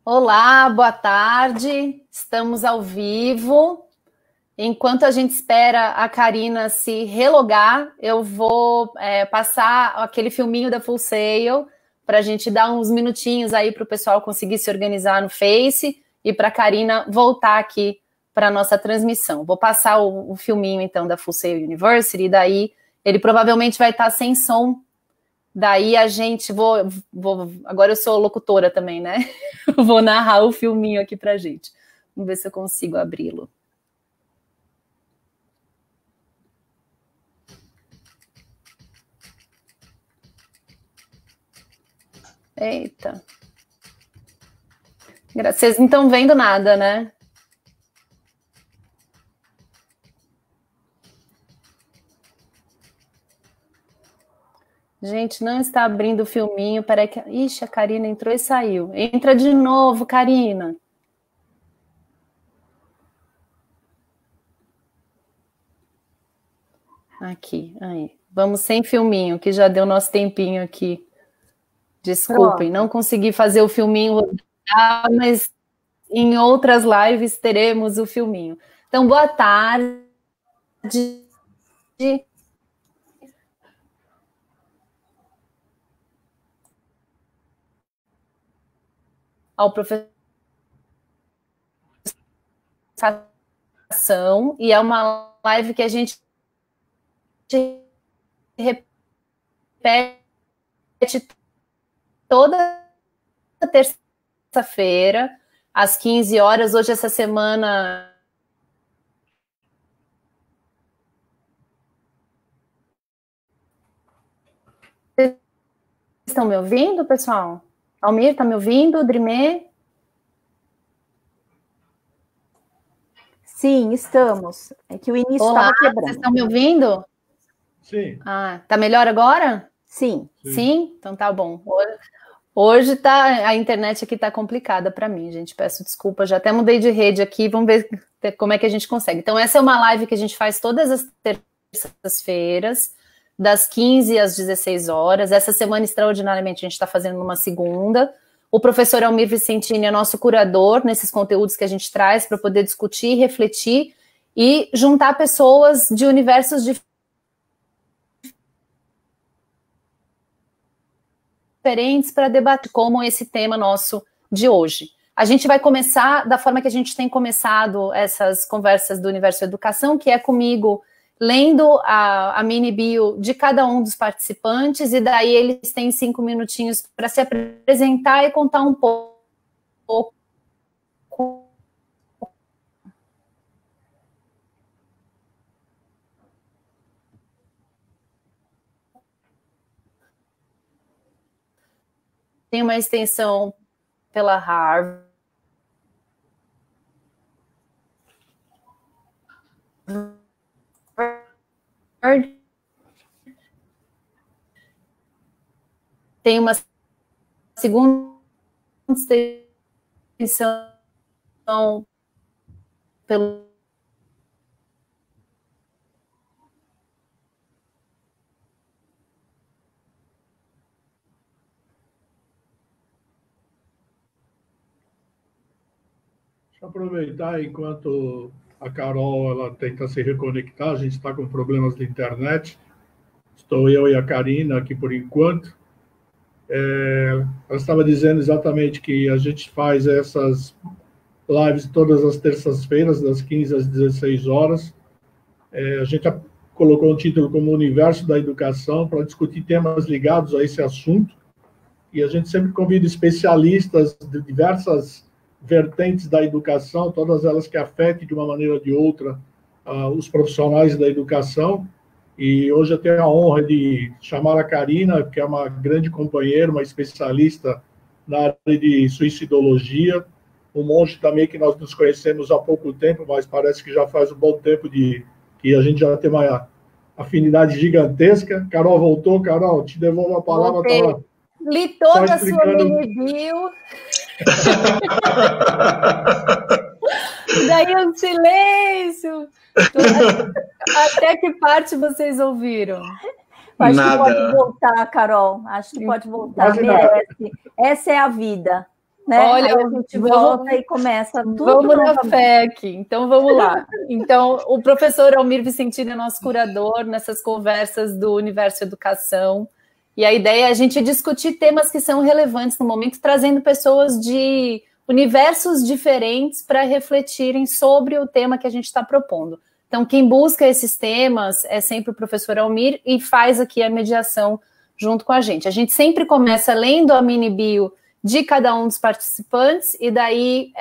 Olá, boa tarde. Estamos ao vivo. Enquanto a gente espera a Karina se relogar, eu vou passar aquele filminho da Full Sail para a gente dar uns minutinhos aí para o pessoal conseguir se organizar no Face e para a Karina voltar aqui para a nossa transmissão. Vou passar o filminho, então, da Full Sail University, e daí ele provavelmente vai estar sem som. Daí a gente agora eu sou locutora também, né? Vou narrar o filminho aqui pra gente. Vamos ver se eu consigo abri-lo. Eita. Vocês não estão vendo nada, né? Gente, não está abrindo o filminho. Peraí que... Ixi, a Karina entrou e saiu. Entra de novo, Karina. Aqui, aí. Vamos sem filminho, que já deu nosso tempinho aqui. Desculpem, não consegui fazer o filminho, mas em outras lives teremos o filminho. Então, boa tarde. Ao professor, e é uma live que a gente repete toda terça-feira, às 15 horas. Hoje, essa semana... Vocês estão me ouvindo, pessoal? Almir, está me ouvindo? Drimê? Sim, estamos. É que o início estava quebrando. Vocês estão me ouvindo? Sim. Ah, tá melhor agora? Sim. Sim? Então tá bom. Hoje a internet aqui tá complicada para mim, gente. Peço desculpa, já até mudei de rede aqui, vamos ver como é que a gente consegue. Então, essa é uma live que a gente faz todas as terças-feiras, das 15 às 16 horas. Essa semana, extraordinariamente, a gente está fazendo numa segunda. O professor Almir Vicentini é nosso curador nesses conteúdos que a gente traz para poder discutir, refletir e juntar pessoas de universos diferentes para debater como esse tema nosso de hoje. A gente vai começar da forma que a gente tem começado essas conversas do Universo Educação, que é comigo lendo a mini bio de cada um dos participantes, e daí eles têm 5 minutinhos para se apresentar e contar um pouco tem uma extensão pela Harvard, tem uma segunda extensão pelo Deixa eu aproveitar enquanto a Carol ela tenta se reconectar, a gente está com problemas de internet. Estou eu e a Karina aqui por enquanto. Ela estava dizendo exatamente que a gente faz essas lives todas as terças-feiras, das 15 às 16 horas. A gente colocou um título como Universo da Educação para discutir temas ligados a esse assunto. E a gente sempre convida especialistas de diversas vertentes da educação, todas elas que afetem de uma maneira ou de outra os profissionais da educação. E hoje eu tenho a honra de chamar a Karina, que é uma grande companheira, uma especialista na área de suicidologia, um monge também que nós nos conhecemos há pouco tempo, mas parece que já faz um bom tempo que a gente já tem uma afinidade gigantesca. Carol voltou. Carol, te devolvo a palavra. Tava li toda a sua mini bio. Daí um silêncio. Até que parte vocês ouviram? Acho que pode voltar, Carol. Acho que pode voltar. Merece. Essa é a vida. né? Olha, aí a gente volta e começa tudo. Vamos na fé aqui, então vamos lá. Então, o professor Almir Vicentini é nosso curador nessas conversas do Universo Educação, e a ideia é a gente discutir temas que são relevantes no momento, trazendo pessoas de universos diferentes para refletirem sobre o tema que a gente está propondo. Então, quem busca esses temas é sempre o professor Almir e faz aqui a mediação junto com a gente. A gente sempre começa lendo a mini bio de cada um dos participantes, e daí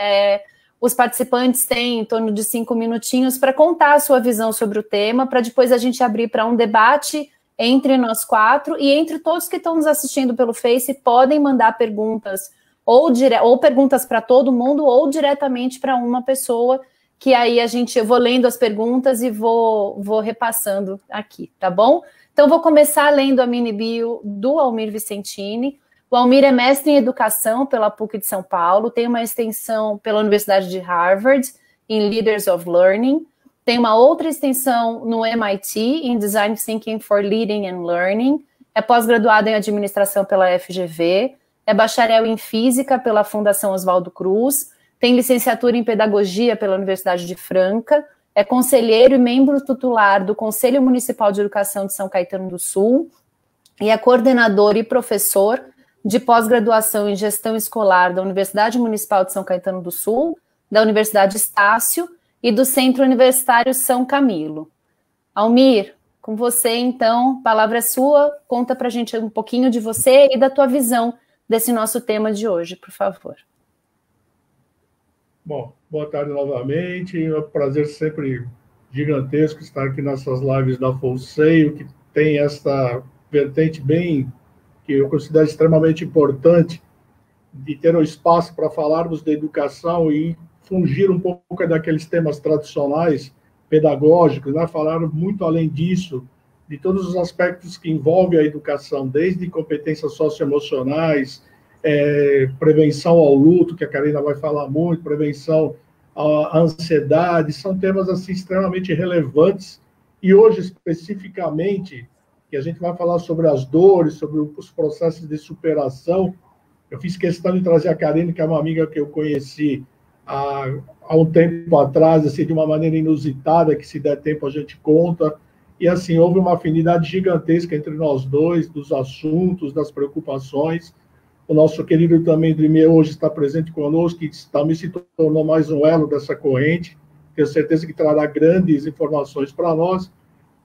os participantes têm em torno de 5 minutinhos para contar a sua visão sobre o tema, para depois a gente abrir para um debate entre nós 4, e entre todos que estão nos assistindo pelo Face, podem mandar perguntas, ou perguntas para todo mundo, ou diretamente para uma pessoa, que aí eu vou lendo as perguntas e vou repassando aqui, tá bom? Então, vou começar lendo a mini bio do Almir Vicentini. O Almir é mestre em Educação pela PUC de São Paulo, tem uma extensão pela Universidade de Harvard, em Leaders of Learning, tem uma outra extensão no MIT, em Design Thinking for Leading and Learning, é pós-graduado em Administração pela FGV, é bacharel em Física pela Fundação Oswaldo Cruz, tem licenciatura em Pedagogia pela Universidade de Franca, é conselheiro e membro titular do Conselho Municipal de Educação de São Caetano do Sul e é coordenador e professor de pós-graduação em Gestão Escolar da Universidade Municipal de São Caetano do Sul, da Universidade Estácio e do Centro Universitário São Camilo. Almir, com você, então, a palavra é sua, conta pra gente um pouquinho de você e da tua visão desse nosso tema de hoje, por favor. Bom, boa tarde novamente, é um prazer sempre gigantesco estar aqui nessas lives da Folseio, que tem essa vertente bem, que eu considero extremamente importante, de ter um espaço para falarmos de educação e fugir um pouco daqueles temas tradicionais, pedagógicos, né? Falar muito além disso, de todos os aspectos que envolvem a educação, desde competências socioemocionais, prevenção ao luto, que a Karina vai falar muito, prevenção à ansiedade, são temas assim extremamente relevantes, e hoje especificamente, que a gente vai falar sobre as dores, sobre os processos de superação. Eu fiz questão de trazer a Karina, que é uma amiga que eu conheci há um tempo atrás, assim, de uma maneira inusitada, que se der tempo a gente conta, e assim, houve uma afinidade gigantesca entre nós dois, dos assuntos, das preocupações. O nosso querido também Drimier hoje está presente conosco, que também se tornou mais um elo dessa corrente. Tenho certeza que trará grandes informações para nós.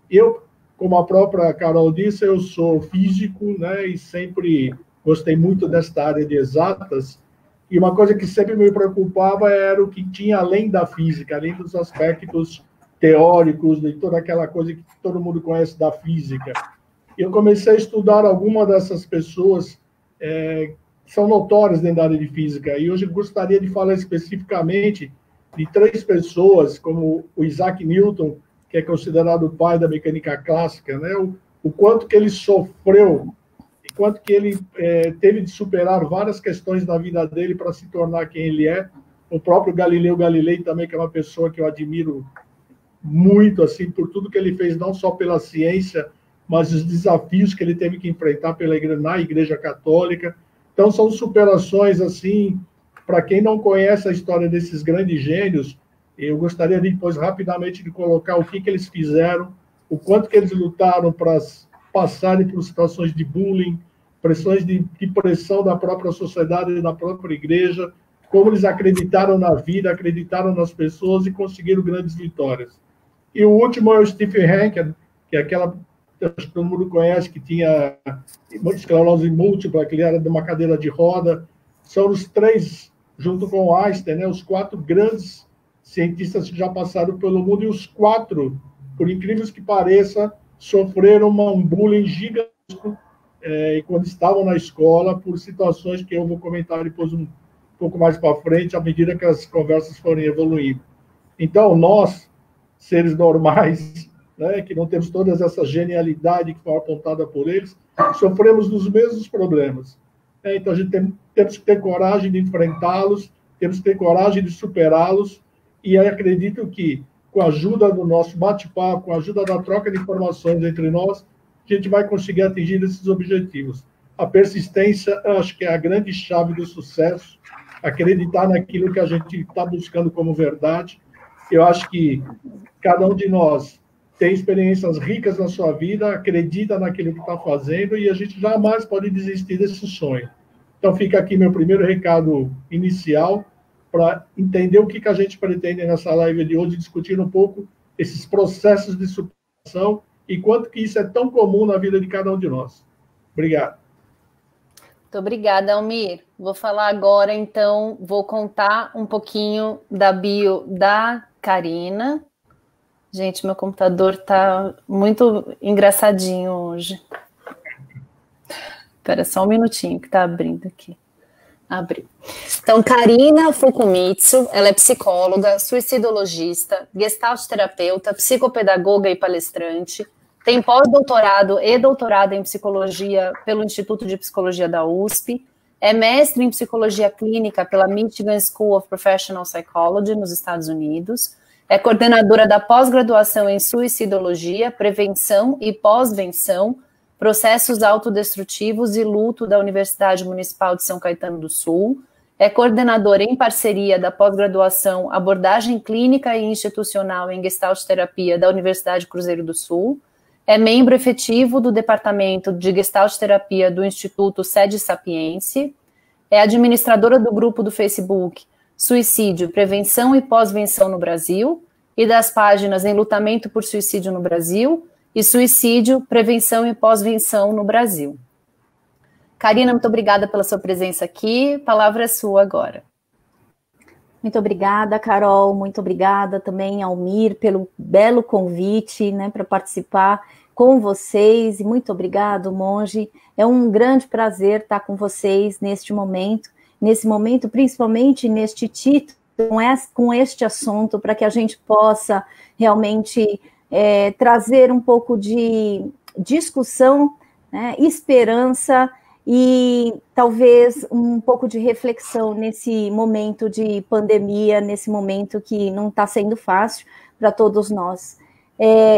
Eu, como a própria Carol disse, eu sou físico, né, e sempre gostei muito desta área de exatas. E uma coisa que sempre me preocupava era o que tinha além da física, além dos aspectos teóricos, de toda aquela coisa que todo mundo conhece da física. E eu comecei a estudar algumas dessas pessoas que são notórias dentro da área de física. E hoje eu gostaria de falar especificamente de 3 pessoas, como o Isaac Newton, que é considerado o pai da mecânica clássica, né? O quanto que ele sofreu, e quanto que ele teve de superar várias questões na vida dele para se tornar quem ele é. O próprio Galileu Galilei também, que é uma pessoa que eu admiro muito, assim, por tudo que ele fez, não só pela ciência, mas os desafios que ele teve que enfrentar na Igreja Católica. Então, são superações, assim, para quem não conhece a história desses grandes gênios, eu gostaria de, depois, rapidamente, de colocar o que eles fizeram, o quanto que eles lutaram para passarem por situações de bullying, pressões de pressão da própria sociedade e da própria igreja, como eles acreditaram na vida, acreditaram nas pessoas e conseguiram grandes vitórias. E o último é o Stephen Hawking, que é aquela, acho que todo mundo conhece, que tinha esclerose múltipla, que ele era de uma cadeira de roda. São os 3, junto com o Einstein, né, os 4 grandes cientistas que já passaram pelo mundo, e os 4, por incríveis que pareça, sofreram um bullying gigantesco quando estavam na escola, por situações que eu vou comentar depois um pouco mais para frente, à medida que as conversas forem evoluindo. Então, nós, seres normais, né, que não temos toda essa genialidade que foi apontada por eles, sofremos dos mesmos problemas. Então, a gente temos que ter coragem de enfrentá-los, temos que ter coragem de superá-los, e eu acredito que, com a ajuda do nosso bate-papo, com a ajuda da troca de informações entre nós, a gente vai conseguir atingir esses objetivos. A persistência, eu acho que é a grande chave do sucesso, acreditar naquilo que a gente está buscando como verdade. Eu acho que cada um de nós tem experiências ricas na sua vida, acredita naquilo que está fazendo e a gente jamais pode desistir desse sonho. Então fica aqui meu primeiro recado inicial para entender o que a gente pretende nessa live de hoje, discutir um pouco esses processos de superação e quanto que isso é tão comum na vida de cada um de nós. Obrigado. Muito obrigada, Almir. Vou falar agora, então, vou contar um pouquinho da bio da Karina. Gente, meu computador tá muito engraçadinho hoje. Espera só um minutinho que tá abrindo aqui. Abriu. Então, Karina Fukumitsu, ela é psicóloga, suicidologista, gestalt terapeuta, psicopedagoga e palestrante. Tem pós-doutorado e doutorado em psicologia pelo Instituto de Psicologia da USP. É mestre em psicologia clínica pela Michigan School of Professional Psychology, nos Estados Unidos. É coordenadora da pós-graduação em suicidologia, prevenção e pós-venção, processos autodestrutivos e luto da Universidade Municipal de São Caetano do Sul. É coordenadora em parceria da pós-graduação Abordagem Clínica e Institucional em Gestalt Terapia da Universidade Cruzeiro do Sul. É membro efetivo do Departamento de Gestalt Terapia do Instituto Sede Sapiense. É administradora do grupo do Facebook Suicídio, Prevenção e Pós-Venção no Brasil e das páginas Enlutamento por Suicídio no Brasil e Suicídio, Prevenção e Pós-Venção no Brasil. Karina, muito obrigada pela sua presença aqui. A palavra é sua agora. Muito obrigada, Carol. Muito obrigada também, Almir, pelo belo convite, né, para participar com vocês. E muito obrigado, Monge. É um grande prazer estar com vocês neste momento, principalmente neste título, com este assunto, para que a gente possa realmente trazer um pouco de discussão, né, esperança e talvez um pouco de reflexão nesse momento de pandemia, nesse momento que não está sendo fácil para todos nós.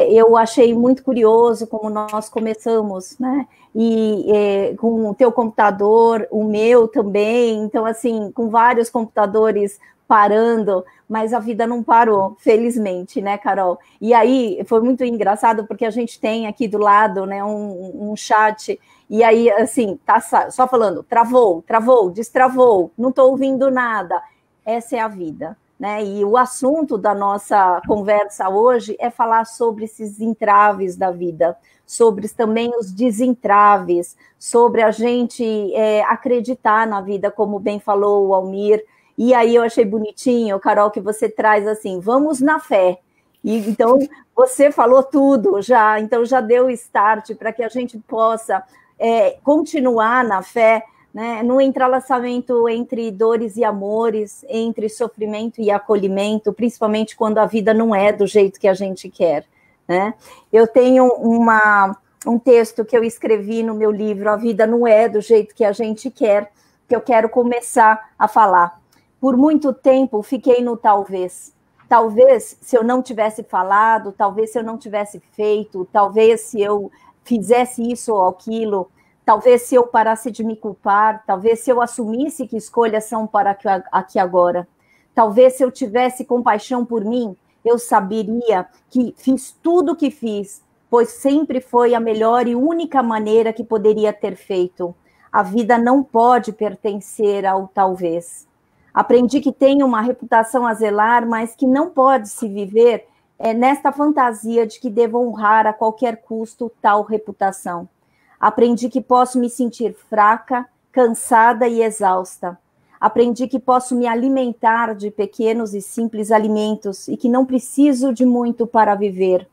Eu achei muito curioso como nós começamos, né? E com o teu computador, o meu também, então assim, com vários computadores parando, mas a vida não parou, felizmente, né, Carol? E aí foi muito engraçado porque a gente tem aqui do lado, né, um chat. E aí, assim, tá só falando, travou, destravou, não estou ouvindo nada. Essa é a vida, né? E o assunto da nossa conversa hoje é falar sobre esses entraves da vida, sobre também os desentraves, sobre a gente acreditar na vida, como bem falou o Almir. E aí eu achei bonitinho, Carol, que você traz assim, vamos na fé. E então, você falou tudo já, então já deu start para que a gente possa continuar na fé, né, no entrelaçamento entre dores e amores, entre sofrimento e acolhimento, principalmente quando a vida não é do jeito que a gente quer, né? Eu tenho um texto que eu escrevi no meu livro, A Vida Não É do Jeito que a Gente Quer, que eu quero começar a falar. Por muito tempo, fiquei no talvez. Talvez, se eu não tivesse falado, talvez se eu não tivesse feito, talvez se eu fizesse isso ou aquilo, talvez se eu parasse de me culpar, talvez se eu assumisse que escolhas são para aqui agora, talvez se eu tivesse compaixão por mim, eu saberia que fiz tudo o que fiz, pois sempre foi a melhor e única maneira que poderia ter feito. A vida não pode pertencer ao talvez. Aprendi que tenho uma reputação a zelar, mas que não pode se viver nesta fantasia de que devo honrar a qualquer custo tal reputação. Aprendi que posso me sentir fraca, cansada e exausta. Aprendi que posso me alimentar de pequenos e simples alimentos e que não preciso de muito para viver.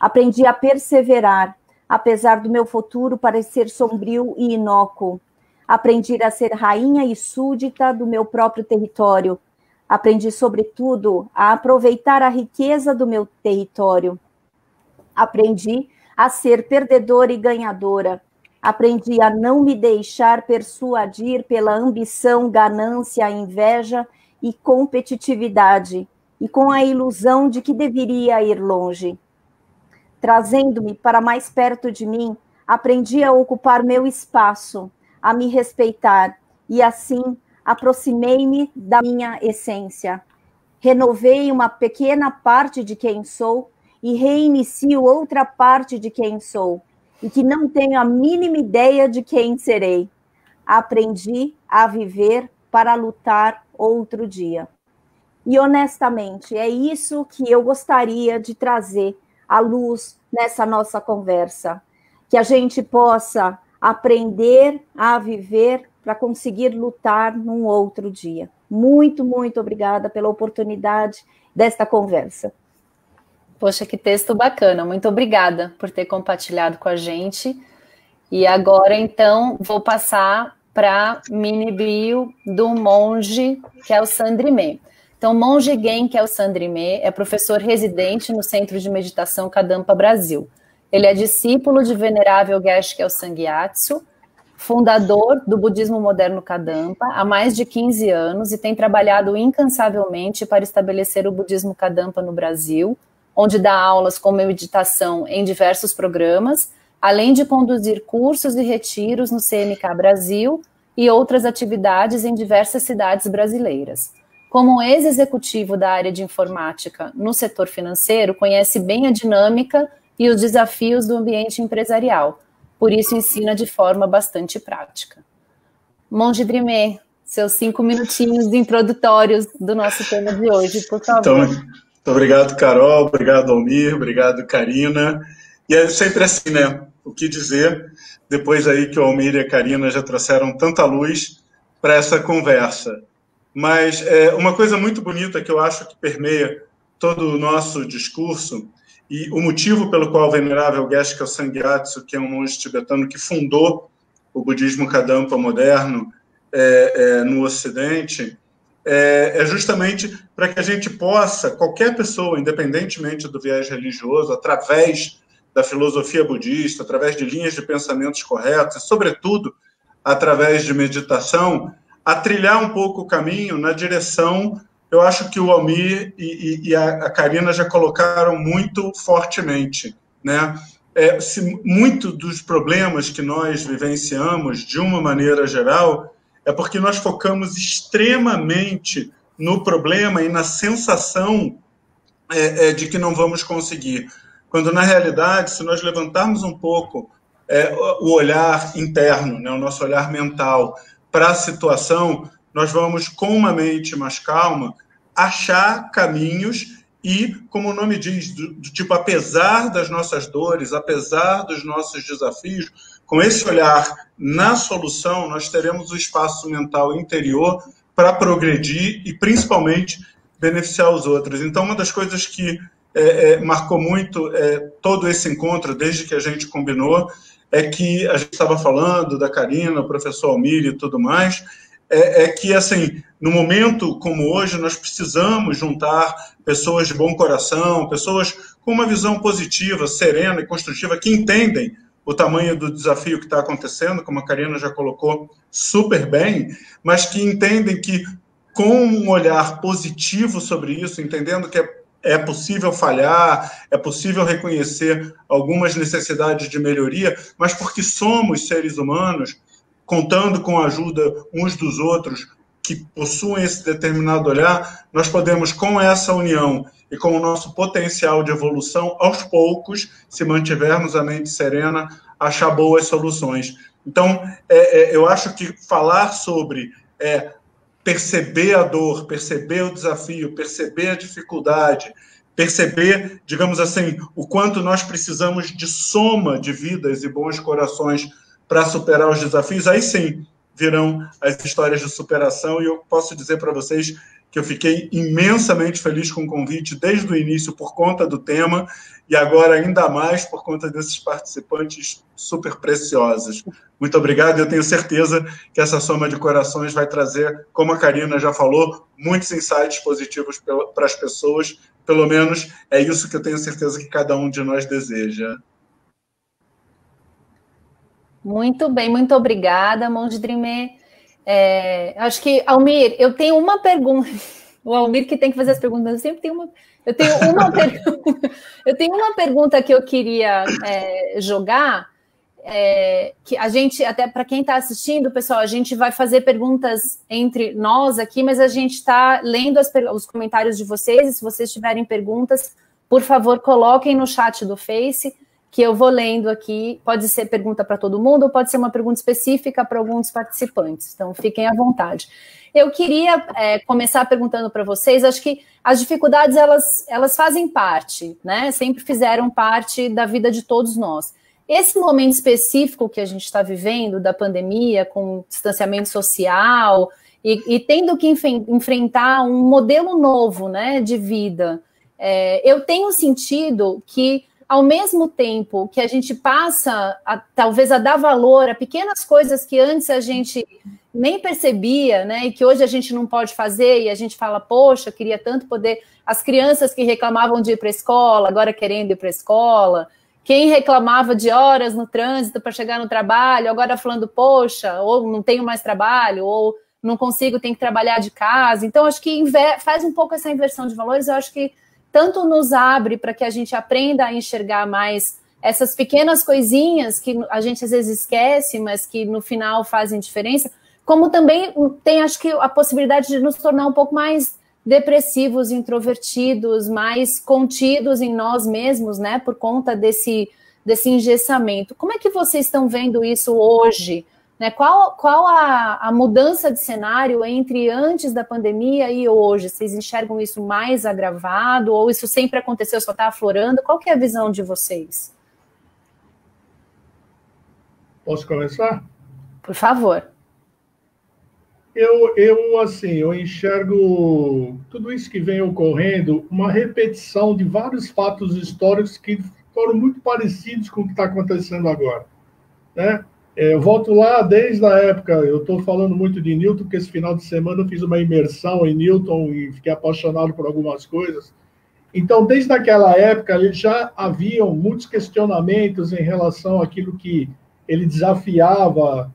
Aprendi a perseverar, apesar do meu futuro parecer sombrio e inócuo. Aprendi a ser rainha e súdita do meu próprio território. Aprendi, sobretudo, a aproveitar a riqueza do meu território. Aprendi a ser perdedora e ganhadora. Aprendi a não me deixar persuadir pela ambição, ganância, inveja e competitividade, e com a ilusão de que deveria ir longe. Trazendo-me para mais perto de mim, aprendi a ocupar meu espaço, a me respeitar e, assim, aproximei-me da minha essência, renovei uma pequena parte de quem sou e reinicio outra parte de quem sou, e que não tenho a mínima ideia de quem serei. Aprendi a viver para lutar outro dia. E, honestamente, é isso que eu gostaria de trazer à luz nessa nossa conversa, que a gente possa aprender a viver para conseguir lutar num outro dia. Muito, muito obrigada pela oportunidade desta conversa. Poxa, que texto bacana. Muito obrigada por ter compartilhado com a gente. E agora, então, vou passar para a mini bio do monge Kelsang Drimé. Então, o monge Gen Kelsang Drimé é professor residente no Centro de Meditação Kadampa Brasil. Ele é discípulo de venerável Geshe Kelsang Gyatso, fundador do budismo moderno Kadampa há mais de 15 anos e tem trabalhado incansavelmente para estabelecer o budismo Kadampa no Brasil, onde dá aulas com meditação em diversos programas, além de conduzir cursos e retiros no CMK Brasil e outras atividades em diversas cidades brasileiras. Como ex-executivo da área de informática no setor financeiro, conhece bem a dinâmica e os desafios do ambiente empresarial, por isso ensina de forma bastante prática. Monge Drimé, seus 5 minutinhos introdutórios do nosso tema de hoje, por favor. Então, muito obrigado, Carol, obrigado, Almir, obrigado, Karina. E é sempre assim, né? O que dizer, depois aí que o Almir e a Karina já trouxeram tanta luz para essa conversa. Mas uma coisa muito bonita que eu acho que permeia todo o nosso discurso, e o motivo pelo qual o venerável Geshe Kelsang Gyatso, que é um monge tibetano que fundou o budismo Kadampa moderno no Ocidente, é justamente para que a gente possa, qualquer pessoa, independentemente do viés religioso, através da filosofia budista, através de linhas de pensamentos corretos, e, sobretudo, através de meditação, a trilhar um pouco o caminho na direção, eu acho que o Almir e a Karina já colocaram muito fortemente, né? Muito dos problemas que nós vivenciamos, de uma maneira geral, é porque nós focamos extremamente no problema e na sensação de que não vamos conseguir. Quando, na realidade, se nós levantarmos um pouco o olhar interno, né, o nosso olhar mental para a situação, nós vamos, com uma mente mais calma, achar caminhos e, como o nome diz, do tipo, apesar das nossas dores, apesar dos nossos desafios, com esse olhar na solução, nós teremos o espaço mental interior para progredir e, principalmente, beneficiar os outros. Então, uma das coisas que marcou muito todo esse encontro, desde que a gente combinou, é que a gente estava falando da Karina, o professor Almir e tudo mais, que, assim, no momento como hoje, nós precisamos juntar pessoas de bom coração, pessoas com uma visão positiva, serena e construtiva, que entendem o tamanho do desafio que está acontecendo, como a Karina já colocou super bem, mas que entendem que, com um olhar positivo sobre isso, entendendo que é possível falhar, é possível reconhecer algumas necessidades de melhoria, mas porque somos seres humanos, contando com a ajuda uns dos outros que possuem esse determinado olhar, nós podemos, com essa união e com o nosso potencial de evolução, aos poucos, se mantivermos a mente serena, achar boas soluções. Então, eu acho que falar sobre perceber a dor, perceber o desafio, perceber a dificuldade, perceber, digamos assim, o quanto nós precisamos de soma de vidas e bons corações para superar os desafios, aí sim virão as histórias de superação, e eu posso dizer para vocês que eu fiquei imensamente feliz com o convite desde o início por conta do tema, e agora ainda mais por conta desses participantes super preciosos. Muito obrigado, eu tenho certeza que essa soma de corações vai trazer, como a Karina já falou, muitos insights positivos para as pessoas, pelo menos é isso que eu tenho certeza que cada um de nós deseja. Muito bem, muito obrigada, Monge Drimé. Acho que, Almir, eu tenho uma pergunta. O Almir que tem que fazer as perguntas, eu sempre tenho uma. Eu tenho uma pergunta. Eu tenho uma pergunta que eu queria jogar. que a gente, até para quem está assistindo, pessoal, a gente vai fazer perguntas entre nós aqui, mas a gente está lendo os comentários de vocês, e se vocês tiverem perguntas, por favor, coloquem no chat do Face, que eu vou lendo aqui. Pode ser pergunta para todo mundo, ou pode ser uma pergunta específica para alguns participantes, então fiquem à vontade. Eu queria começar perguntando para vocês, acho que as dificuldades, elas fazem parte, né? Sempre fizeram parte da vida de todos nós. Esse momento específico que a gente está vivendo, da pandemia, com distanciamento social, e tendo que enfrentar um modelo novo, né, de vida, eu tenho sentido que, ao mesmo tempo que a gente passa, talvez, a dar valor a pequenas coisas que antes a gente nem percebia, né, e que hoje a gente não pode fazer, e a gente fala, poxa, queria tanto poder... As crianças que reclamavam de ir para a escola, agora querendo ir para a escola, quem reclamava de horas no trânsito para chegar no trabalho, agora falando, poxa, ou não tenho mais trabalho, ou não consigo, tenho que trabalhar de casa. Então, acho que faz um pouco essa inversão de valores, eu acho que tanto nos abre para que a gente aprenda a enxergar mais essas pequenas coisinhas que a gente às vezes esquece, mas que no final fazem diferença, como também tem, acho que, a possibilidade de nos tornar um pouco mais depressivos, introvertidos, mais contidos em nós mesmos, né, por conta desse engessamento. Como é que vocês estão vendo isso hoje? Né? Qual a mudança de cenário entre antes da pandemia e hoje? Vocês enxergam isso mais agravado, ou isso sempre aconteceu, só está aflorando? Qual que é a visão de vocês? Posso começar? Por favor. Eu enxergo tudo isso que vem ocorrendo uma repetição de vários fatos históricos que foram muito parecidos com o que está acontecendo agora, né? Eu volto lá desde a época, eu estou falando muito de Newton, porque esse final de semana eu fiz uma imersão em Newton e fiquei apaixonado por algumas coisas. Então, desde aquela época, já haviam muitos questionamentos em relação àquilo que ele desafiava,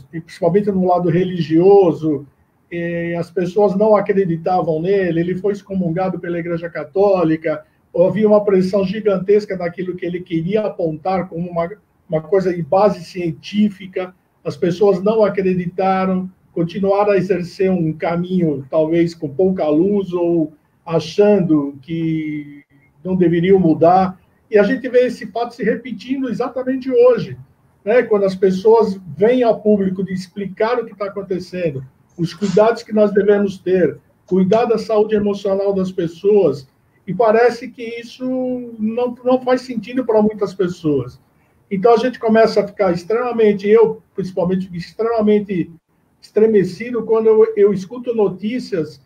principalmente no lado religioso, as pessoas não acreditavam nele, ele foi excomungado pela Igreja Católica, havia uma pressão gigantesca daquilo que ele queria apontar como uma coisa de base científica, as pessoas não acreditaram, continuaram a exercer um caminho, talvez com pouca luz, ou achando que não deveriam mudar, e a gente vê esse fato se repetindo exatamente hoje, né? Quando as pessoas vêm ao público de explicar o que está acontecendo, os cuidados que nós devemos ter, cuidar da saúde emocional das pessoas, e parece que isso não faz sentido para muitas pessoas. Então, a gente começa a ficar eu, principalmente, extremamente estremecido quando eu escuto notícias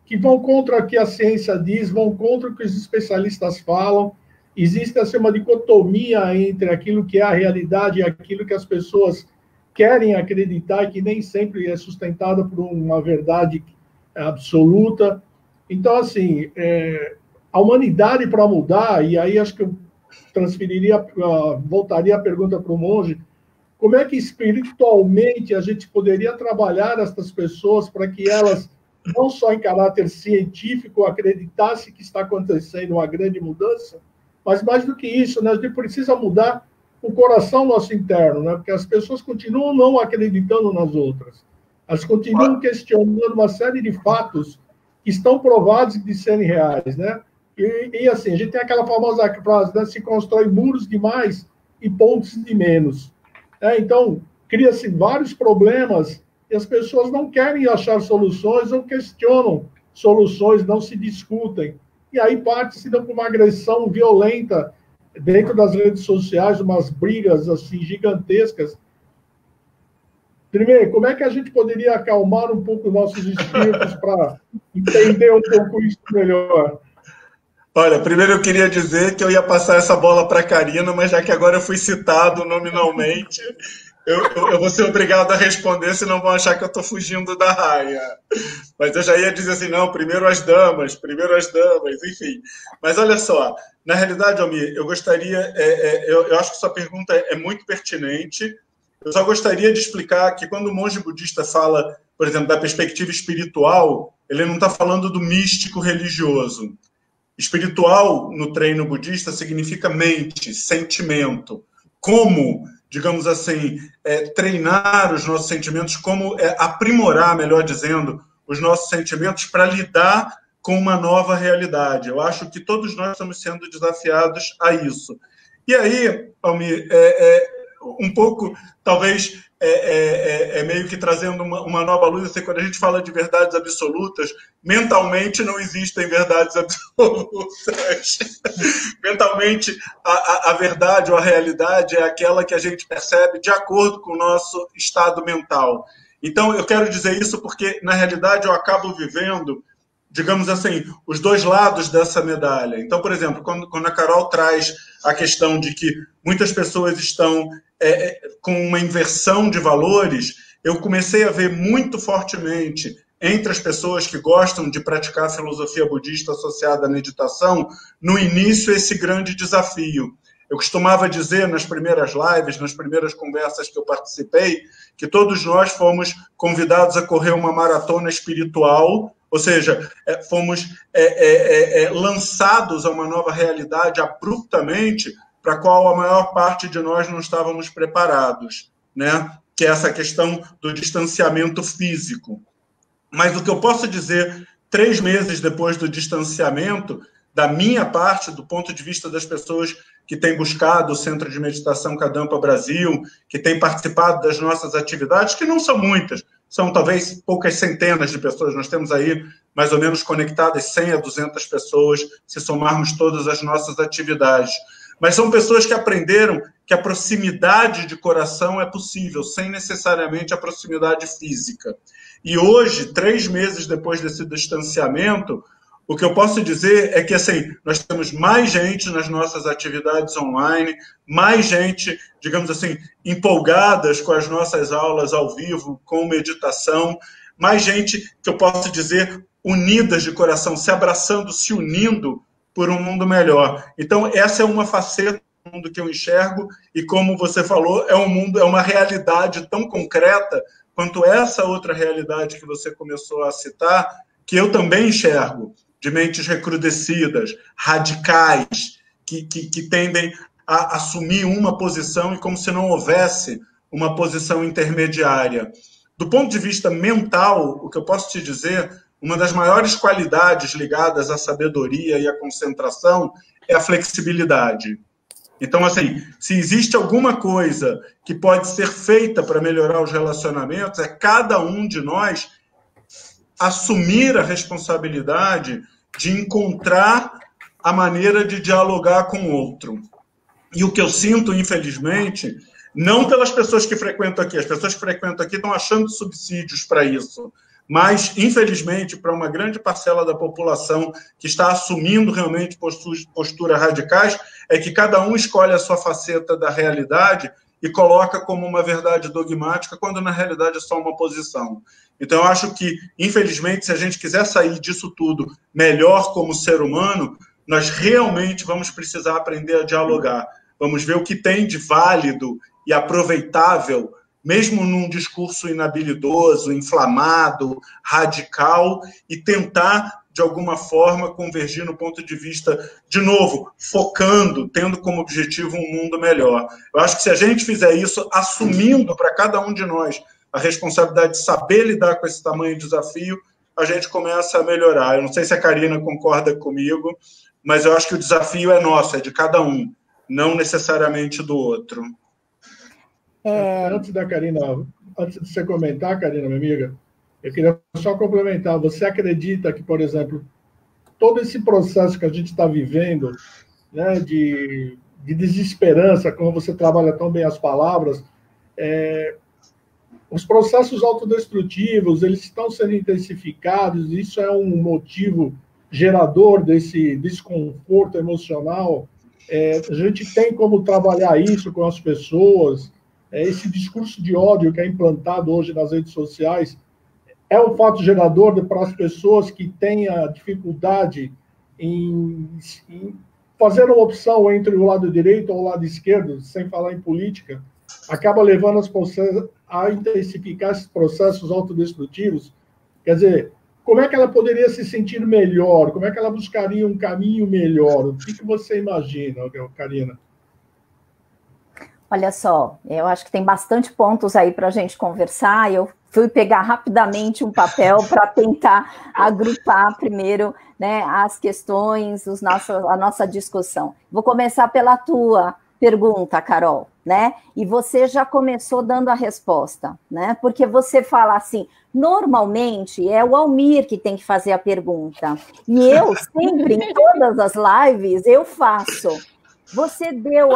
que vão contra o que a ciência diz, vão contra o que os especialistas falam. Existe assim, uma dicotomia entre aquilo que é a realidade e aquilo que as pessoas querem acreditar, que nem sempre é sustentada por uma verdade absoluta. Então, assim, a humanidade para mudar, e aí acho que eu voltaria a pergunta para o monge, como é que espiritualmente a gente poderia trabalhar essas pessoas para que elas, não só em caráter científico, acreditassem que está acontecendo uma grande mudança, mas mais do que isso, né, a gente precisa mudar o coração nosso interno, né, porque as pessoas continuam não acreditando nas outras. Elas continuam questionando uma série de fatos que estão provados de serem reais, né? E assim, a gente tem aquela famosa frase, né, se constrói muros demais e pontes de menos. Então, cria-se vários problemas e as pessoas não querem achar soluções ou questionam soluções, não se discutem. E aí parte-se por uma agressão violenta dentro das redes sociais, umas brigas assim gigantescas. Primeiro, como é que a gente poderia acalmar um pouco nossos espíritos para entender um pouco isso melhor? Olha, primeiro eu queria dizer que eu ia passar essa bola para a Karina, mas já que agora eu fui citado nominalmente, eu vou ser obrigado a responder, senão vão achar que eu estou fugindo da raia. Mas eu já ia dizer assim, não, primeiro as damas, enfim. Mas olha só, na realidade, Almir, eu gostaria, eu acho que sua pergunta é muito pertinente. Eu só gostaria de explicar que quando o monge budista fala, por exemplo, da perspectiva espiritual, ele não está falando do místico religioso. Espiritual, no treino budista, significa mente, sentimento. como, digamos assim, treinar os nossos sentimentos, como aprimorar, melhor dizendo, os nossos sentimentos para lidar com uma nova realidade. Eu acho que todos nós estamos sendo desafiados a isso. E aí, Almir, um pouco, talvez, meio que trazendo uma nova luz, assim, quando a gente fala de verdades absolutas, mentalmente não existem verdades absolutas. Mentalmente, a verdade ou a realidade é aquela que a gente percebe de acordo com o nosso estado mental. Então, eu quero dizer isso porque, na realidade, eu acabo vivendo, digamos assim, os dois lados dessa medalha. Então, por exemplo, quando a Carol traz a questão de que muitas pessoas estão com uma inversão de valores, eu comecei a ver muito fortemente entre as pessoas que gostam de praticar a filosofia budista associada à meditação, no início, esse grande desafio. Eu costumava dizer nas primeiras lives, nas primeiras conversas que eu participei, que todos nós fomos convidados a correr uma maratona espiritual, ou seja, fomos lançados a uma nova realidade abruptamente, para a qual a maior parte de nós não estávamos preparados, né? Que é essa questão do distanciamento físico. Mas o que eu posso dizer, 3 meses depois do distanciamento, da minha parte, do ponto de vista das pessoas que têm buscado o Centro de Meditação Kadampa Brasil, que têm participado das nossas atividades, que não são muitas, são talvez poucas centenas de pessoas. Nós temos aí mais ou menos conectadas 100 a 200 pessoas, se somarmos todas as nossas atividades. Mas são pessoas que aprenderam que a proximidade de coração é possível, sem necessariamente a proximidade física. E hoje, 3 meses depois desse distanciamento, o que eu posso dizer é que assim, nós temos mais gente nas nossas atividades online, mais gente, digamos assim, empolgadas com as nossas aulas ao vivo, com meditação, mais gente, que eu posso dizer, unidas de coração, se abraçando, se unindo por um mundo melhor. Então, essa é uma faceta do mundo que eu enxergo, e como você falou, é um mundo, é uma realidade tão concreta quanto essa outra realidade que você começou a citar, que eu também enxergo, de mentes recrudescidas, radicais, que tendem a assumir uma posição e como se não houvesse uma posição intermediária. Do ponto de vista mental, o que eu posso te dizer, uma das maiores qualidades ligadas à sabedoria e à concentração é a flexibilidade. Então, assim, se existe alguma coisa que pode ser feita para melhorar os relacionamentos, é cada um de nós assumir a responsabilidade de encontrar a maneira de dialogar com o outro. E o que eu sinto, infelizmente, não pelas pessoas que frequentam aqui, as pessoas que frequentam aqui estão achando subsídios para isso, mas, infelizmente, para uma grande parcela da população que está assumindo realmente posturas radicais, é que cada um escolhe a sua faceta da realidade e coloca como uma verdade dogmática, quando na realidade é só uma posição. Então, eu acho que, infelizmente, se a gente quiser sair disso tudo melhor como ser humano, nós realmente vamos precisar aprender a dialogar. Vamos ver o que tem de válido e aproveitável, mesmo num discurso inabilidoso, inflamado, radical, e tentar, de alguma forma, convergir no ponto de vista, de novo, focando, tendo como objetivo um mundo melhor. Eu acho que se a gente fizer isso, assumindo para cada um de nós a responsabilidade de saber lidar com esse tamanho de desafio, a gente começa a melhorar. Eu não sei se a Karina concorda comigo, mas eu acho que o desafio é nosso, é de cada um, não necessariamente do outro. Antes de você comentar, Karina, minha amiga, eu queria só complementar. Você acredita que, por exemplo, todo esse processo que a gente está vivendo, né, de desesperança, como você trabalha tão bem as palavras, os processos autodestrutivos, eles estão sendo intensificados, isso é um motivo gerador desse desconforto emocional. A gente tem como trabalhar isso com as pessoas. Esse discurso de ódio que é implantado hoje nas redes sociais é um fato gerador para as pessoas que têm a dificuldade em fazer uma opção entre o lado direito ou o lado esquerdo, sem falar em política, acaba levando as pessoas a intensificar esses processos autodestrutivos. Quer dizer, como é que ela poderia se sentir melhor? Como é que ela buscaria um caminho melhor? O que você imagina, Karina? Olha só, eu acho que tem bastante pontos aí para a gente conversar. Eu fui pegar rapidamente um papel para tentar agrupar primeiro, né, as questões, a nossa discussão. Vou começar pela tua pergunta, Carol, né? E você já começou dando a resposta, né? Porque você fala assim, normalmente é o Almir que tem que fazer a pergunta. E eu sempre, em todas as lives, eu faço. Você deu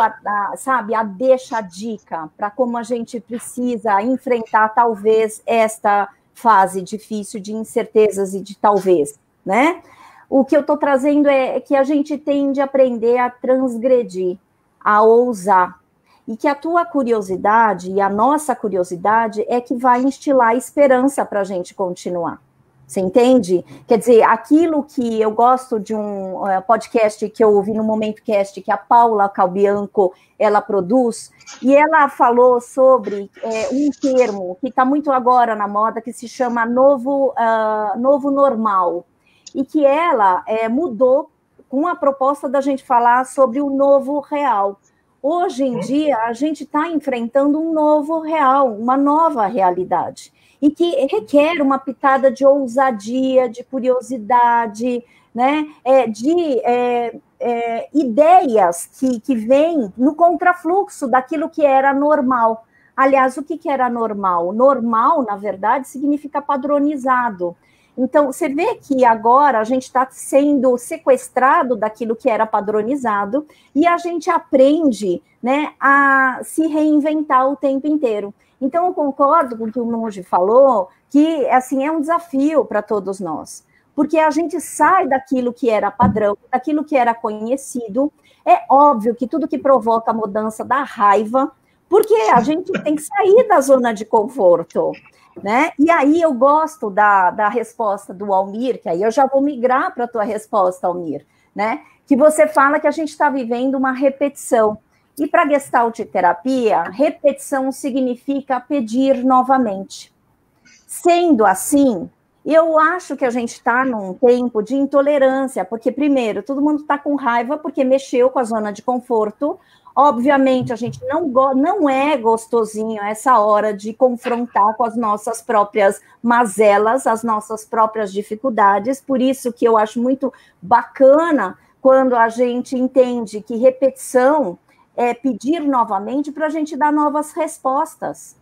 sabe, a deixa, a dica para como a gente precisa enfrentar talvez esta fase difícil de incertezas e de talvez, né? O que eu estou trazendo é que a gente tem de aprender a transgredir, a ousar, e que a tua curiosidade e a nossa curiosidade é que vai instilar esperança para a gente continuar. Você entende? Quer dizer, aquilo que eu gosto de um podcast que eu ouvi no Momento Cast, que a Paula Calbianco, ela produz, e ela falou sobre um termo que está muito agora na moda, que se chama novo normal, e que ela mudou com a proposta da gente falar sobre o novo real. Hoje em dia, a gente está enfrentando um novo real, uma nova realidade, e que requer uma pitada de ousadia, de curiosidade, né? De ideias que vêm no contrafluxo daquilo que era normal. Aliás, o que era normal? Normal, na verdade, significa padronizado. Então, você vê que agora a gente está sendo sequestrado daquilo que era padronizado e a gente aprende, né, a se reinventar o tempo inteiro. Então, eu concordo com o que o Monge falou, que assim, é um desafio para todos nós, porque a gente sai daquilo que era padrão, daquilo que era conhecido. É óbvio que tudo que provoca a mudança dá raiva, porque a gente tem que sair da zona de conforto, né? E aí eu gosto da resposta do Almir, que aí eu já vou migrar para a tua resposta, Almir, né? Que você fala que a gente está vivendo uma repetição. E para Gestalt terapia, repetição significa pedir novamente. Sendo assim, eu acho que a gente está num tempo de intolerância, porque, primeiro, todo mundo está com raiva porque mexeu com a zona de conforto. Obviamente, a gente não é gostosinho essa hora de confrontar com as nossas próprias mazelas, as nossas próprias dificuldades. Por isso que eu acho muito bacana quando a gente entende que repetição é pedir novamente para a gente dar novas respostas.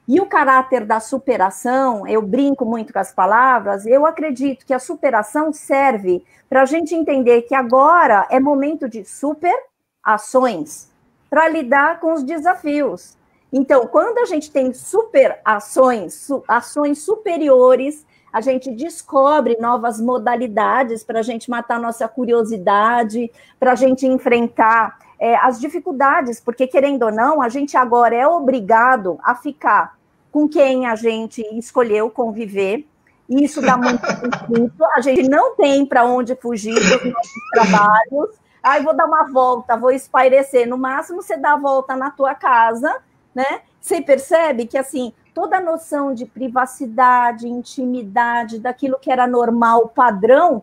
E o caráter da superação, eu brinco muito com as palavras, eu acredito que a superação serve para a gente entender que agora é momento de superações, para lidar com os desafios. Então, quando a gente tem superações, ações superiores, a gente descobre novas modalidades para a gente matar nossa curiosidade, para a gente enfrentar as dificuldades, porque, querendo ou não, a gente agora é obrigado a ficar com quem a gente escolheu conviver, e isso dá muito conflito, a gente não tem para onde fugir dos nossos trabalhos. Aí vou dar uma volta, vou espairecer, no máximo você dá a volta na tua casa, né? Você percebe que, assim, toda a noção de privacidade, intimidade, daquilo que era normal, padrão,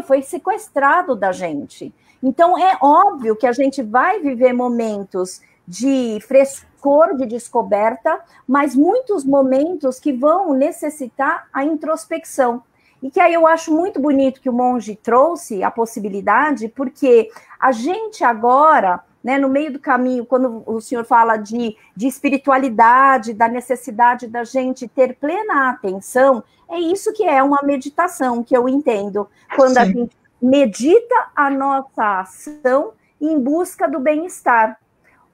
foi sequestrado da gente. Então, é óbvio que a gente vai viver momentos de frescor, de descoberta, mas muitos momentos que vão necessitar a introspecção. E que aí eu acho muito bonito que o Monge trouxe a possibilidade, porque a gente agora, né, no meio do caminho, quando o senhor fala de espiritualidade, da necessidade da gente ter plena atenção, é isso que é uma meditação, que eu entendo. Quando Sim. A gente medita a nossa ação em busca do bem-estar.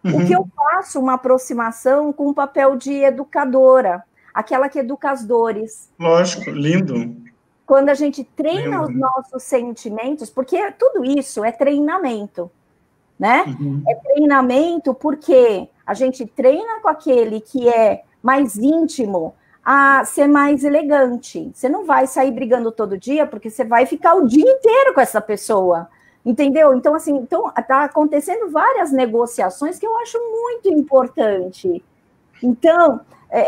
O que eu faço uma aproximação com o papel de educadora, aquela que educa as dores. Lógico, lindo. Quando a gente treina os nossos sentimentos, porque tudo isso é treinamento, né? É treinamento porque a gente treina com aquele que é mais íntimo a ser mais elegante. Você não vai sair brigando todo dia, porque você vai ficar o dia inteiro com essa pessoa, entendeu? Então, assim, tá acontecendo várias negociações que eu acho muito importante. Então,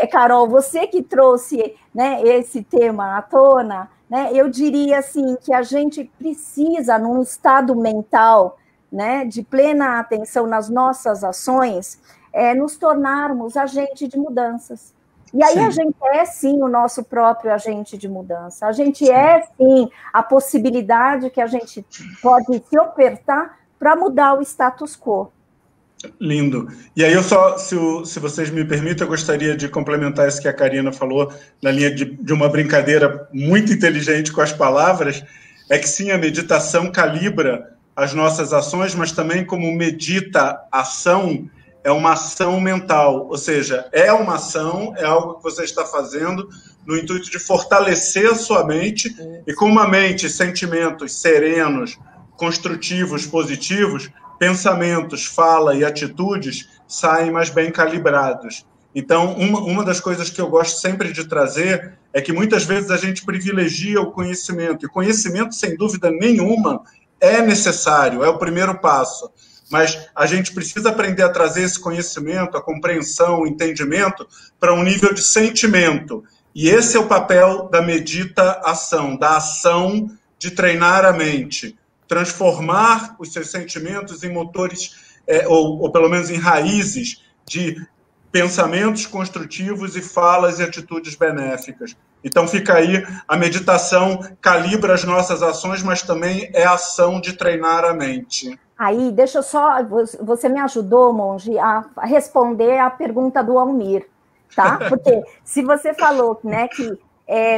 Carol, você que trouxe, né, esse tema à tona, né, eu diria assim que a gente precisa, num estado mental, né, de plena atenção nas nossas ações, nos tornarmos agente de mudanças. E aí a gente é, sim, o nosso próprio agente de mudança. A gente é, sim, a possibilidade que a gente pode se ofertar para mudar o status quo. Lindo. E aí eu só, se vocês me permitem, eu gostaria de complementar isso que a Karina falou, na linha de uma brincadeira muito inteligente com as palavras, é que sim, a meditação calibra as nossas ações, mas também como medita ação, é uma ação mental, ou seja, é uma ação, é algo que você está fazendo no intuito de fortalecer a sua mente, e com uma mente, sentimentos serenos, construtivos, positivos, pensamentos, fala e atitudes saem mais bem calibrados. Então, uma das coisas que eu gosto sempre de trazer é que muitas vezes a gente privilegia o conhecimento, e conhecimento, sem dúvida nenhuma, é necessário, é o primeiro passo, mas a gente precisa aprender a trazer esse conhecimento, a compreensão, o entendimento, para um nível de sentimento. E esse é o papel da meditação, da ação de treinar a mente, transformar os seus sentimentos em motores, ou pelo menos em raízes de pensamentos construtivos e falas e atitudes benéficas. Então fica aí, a meditação calibra as nossas ações, mas também é a ação de treinar a mente. Aí, deixa eu só, você me ajudou, Monge, a responder a pergunta do Almir, tá? Porque se você falou, né, que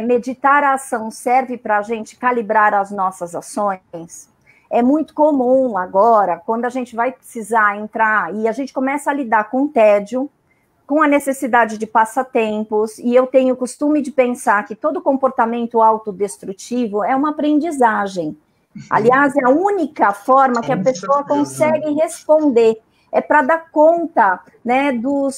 meditar a ação serve para a gente calibrar as nossas ações, é muito comum agora, quando a gente vai precisar entrar e a gente começa a lidar com tédio, com a necessidade de passatempos, e eu tenho o costume de pensar que todo comportamento autodestrutivo é uma aprendizagem. Aliás, é a única forma que a pessoa consegue responder, é para dar conta, né,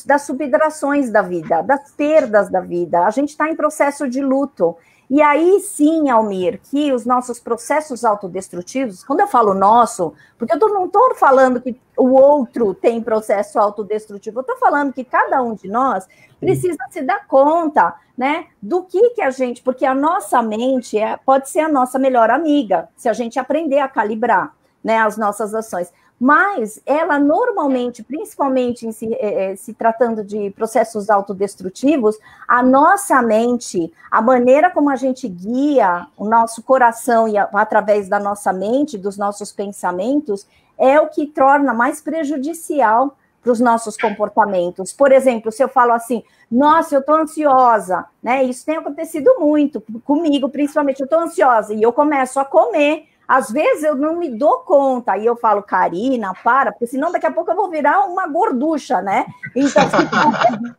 das subtrações da vida, das perdas da vida. A gente está em processo de luto. E aí sim, Almir, que os nossos processos autodestrutivos, quando eu falo nosso, porque eu não estou falando que o outro tem processo autodestrutivo, eu estou falando que cada um de nós precisa se dar conta, né, do que a gente, porque a nossa mente pode ser a nossa melhor amiga, se a gente aprender a calibrar, né, as nossas ações. Mas ela normalmente, principalmente em se tratando de processos autodestrutivos, a nossa mente, a maneira como a gente guia o nosso coração e através da nossa mente, dos nossos pensamentos, é o que torna mais prejudicial para os nossos comportamentos. Por exemplo, se eu falo assim, nossa, eu estou ansiosa, né? Isso tem acontecido muito comigo, principalmente, eu estou ansiosa, e eu começo a comer. Às vezes eu não me dou conta, e eu falo, Karina, para, porque senão daqui a pouco eu vou virar uma gorducha, né? Então,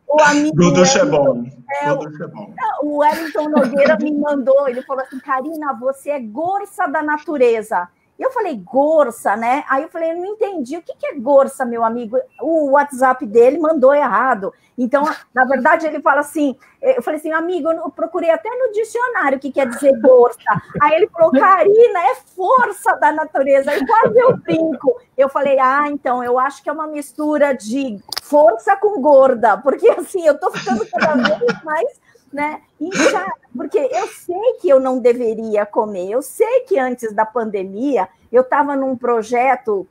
o amigo... Gorducha é bom. Gorducha é bom. O Wellington Nogueira me mandou, ele falou assim, Karina, você é gorça da natureza. E eu falei, gorça, né? Aí eu falei, eu não entendi, o que é gorça, meu amigo? O WhatsApp dele mandou errado. Então, na verdade, ele fala assim, eu falei assim, amigo, eu procurei até no dicionário o que quer dizer gorça. Aí ele falou, Karina, é força da natureza. Aí quase eu brinco. Eu falei, então, eu acho que é uma mistura de força com gorda, porque assim, eu tô ficando cada vez mais, né, inchada, porque eu sei que eu não deveria comer, eu sei que antes da pandemia eu estava num projeto,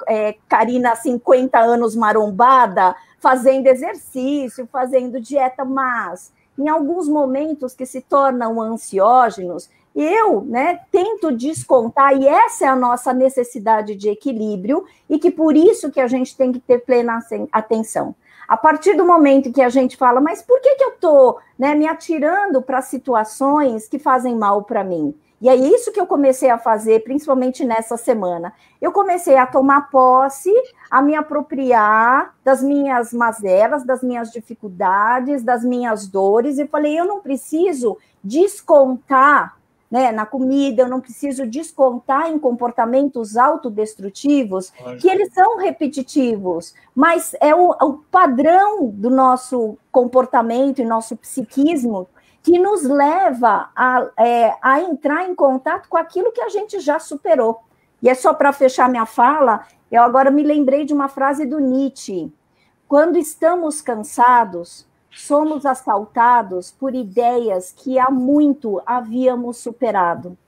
Karina, 50 anos marombada, fazendo exercício, fazendo dieta, mas em alguns momentos que se tornam ansiógenos, eu, né, tento descontar, e essa é a nossa necessidade de equilíbrio, e que por isso que a gente tem que ter plena atenção. A partir do momento que a gente fala, mas por que eu estou, né, me atirando para situações que fazem mal para mim? E é isso que eu comecei a fazer, principalmente nessa semana. Eu comecei a tomar posse, a me apropriar das minhas mazelas, das minhas dificuldades, das minhas dores, e falei, eu não preciso descontar, né, na comida, eu não preciso descontar em comportamentos autodestrutivos, que eles são repetitivos, mas é o padrão do nosso comportamento e nosso psiquismo que nos leva a entrar em contato com aquilo que a gente já superou. E é só para fechar minha fala, eu agora me lembrei de uma frase do Nietzsche, quando estamos cansados, somos assaltados por ideias que há muito havíamos superado.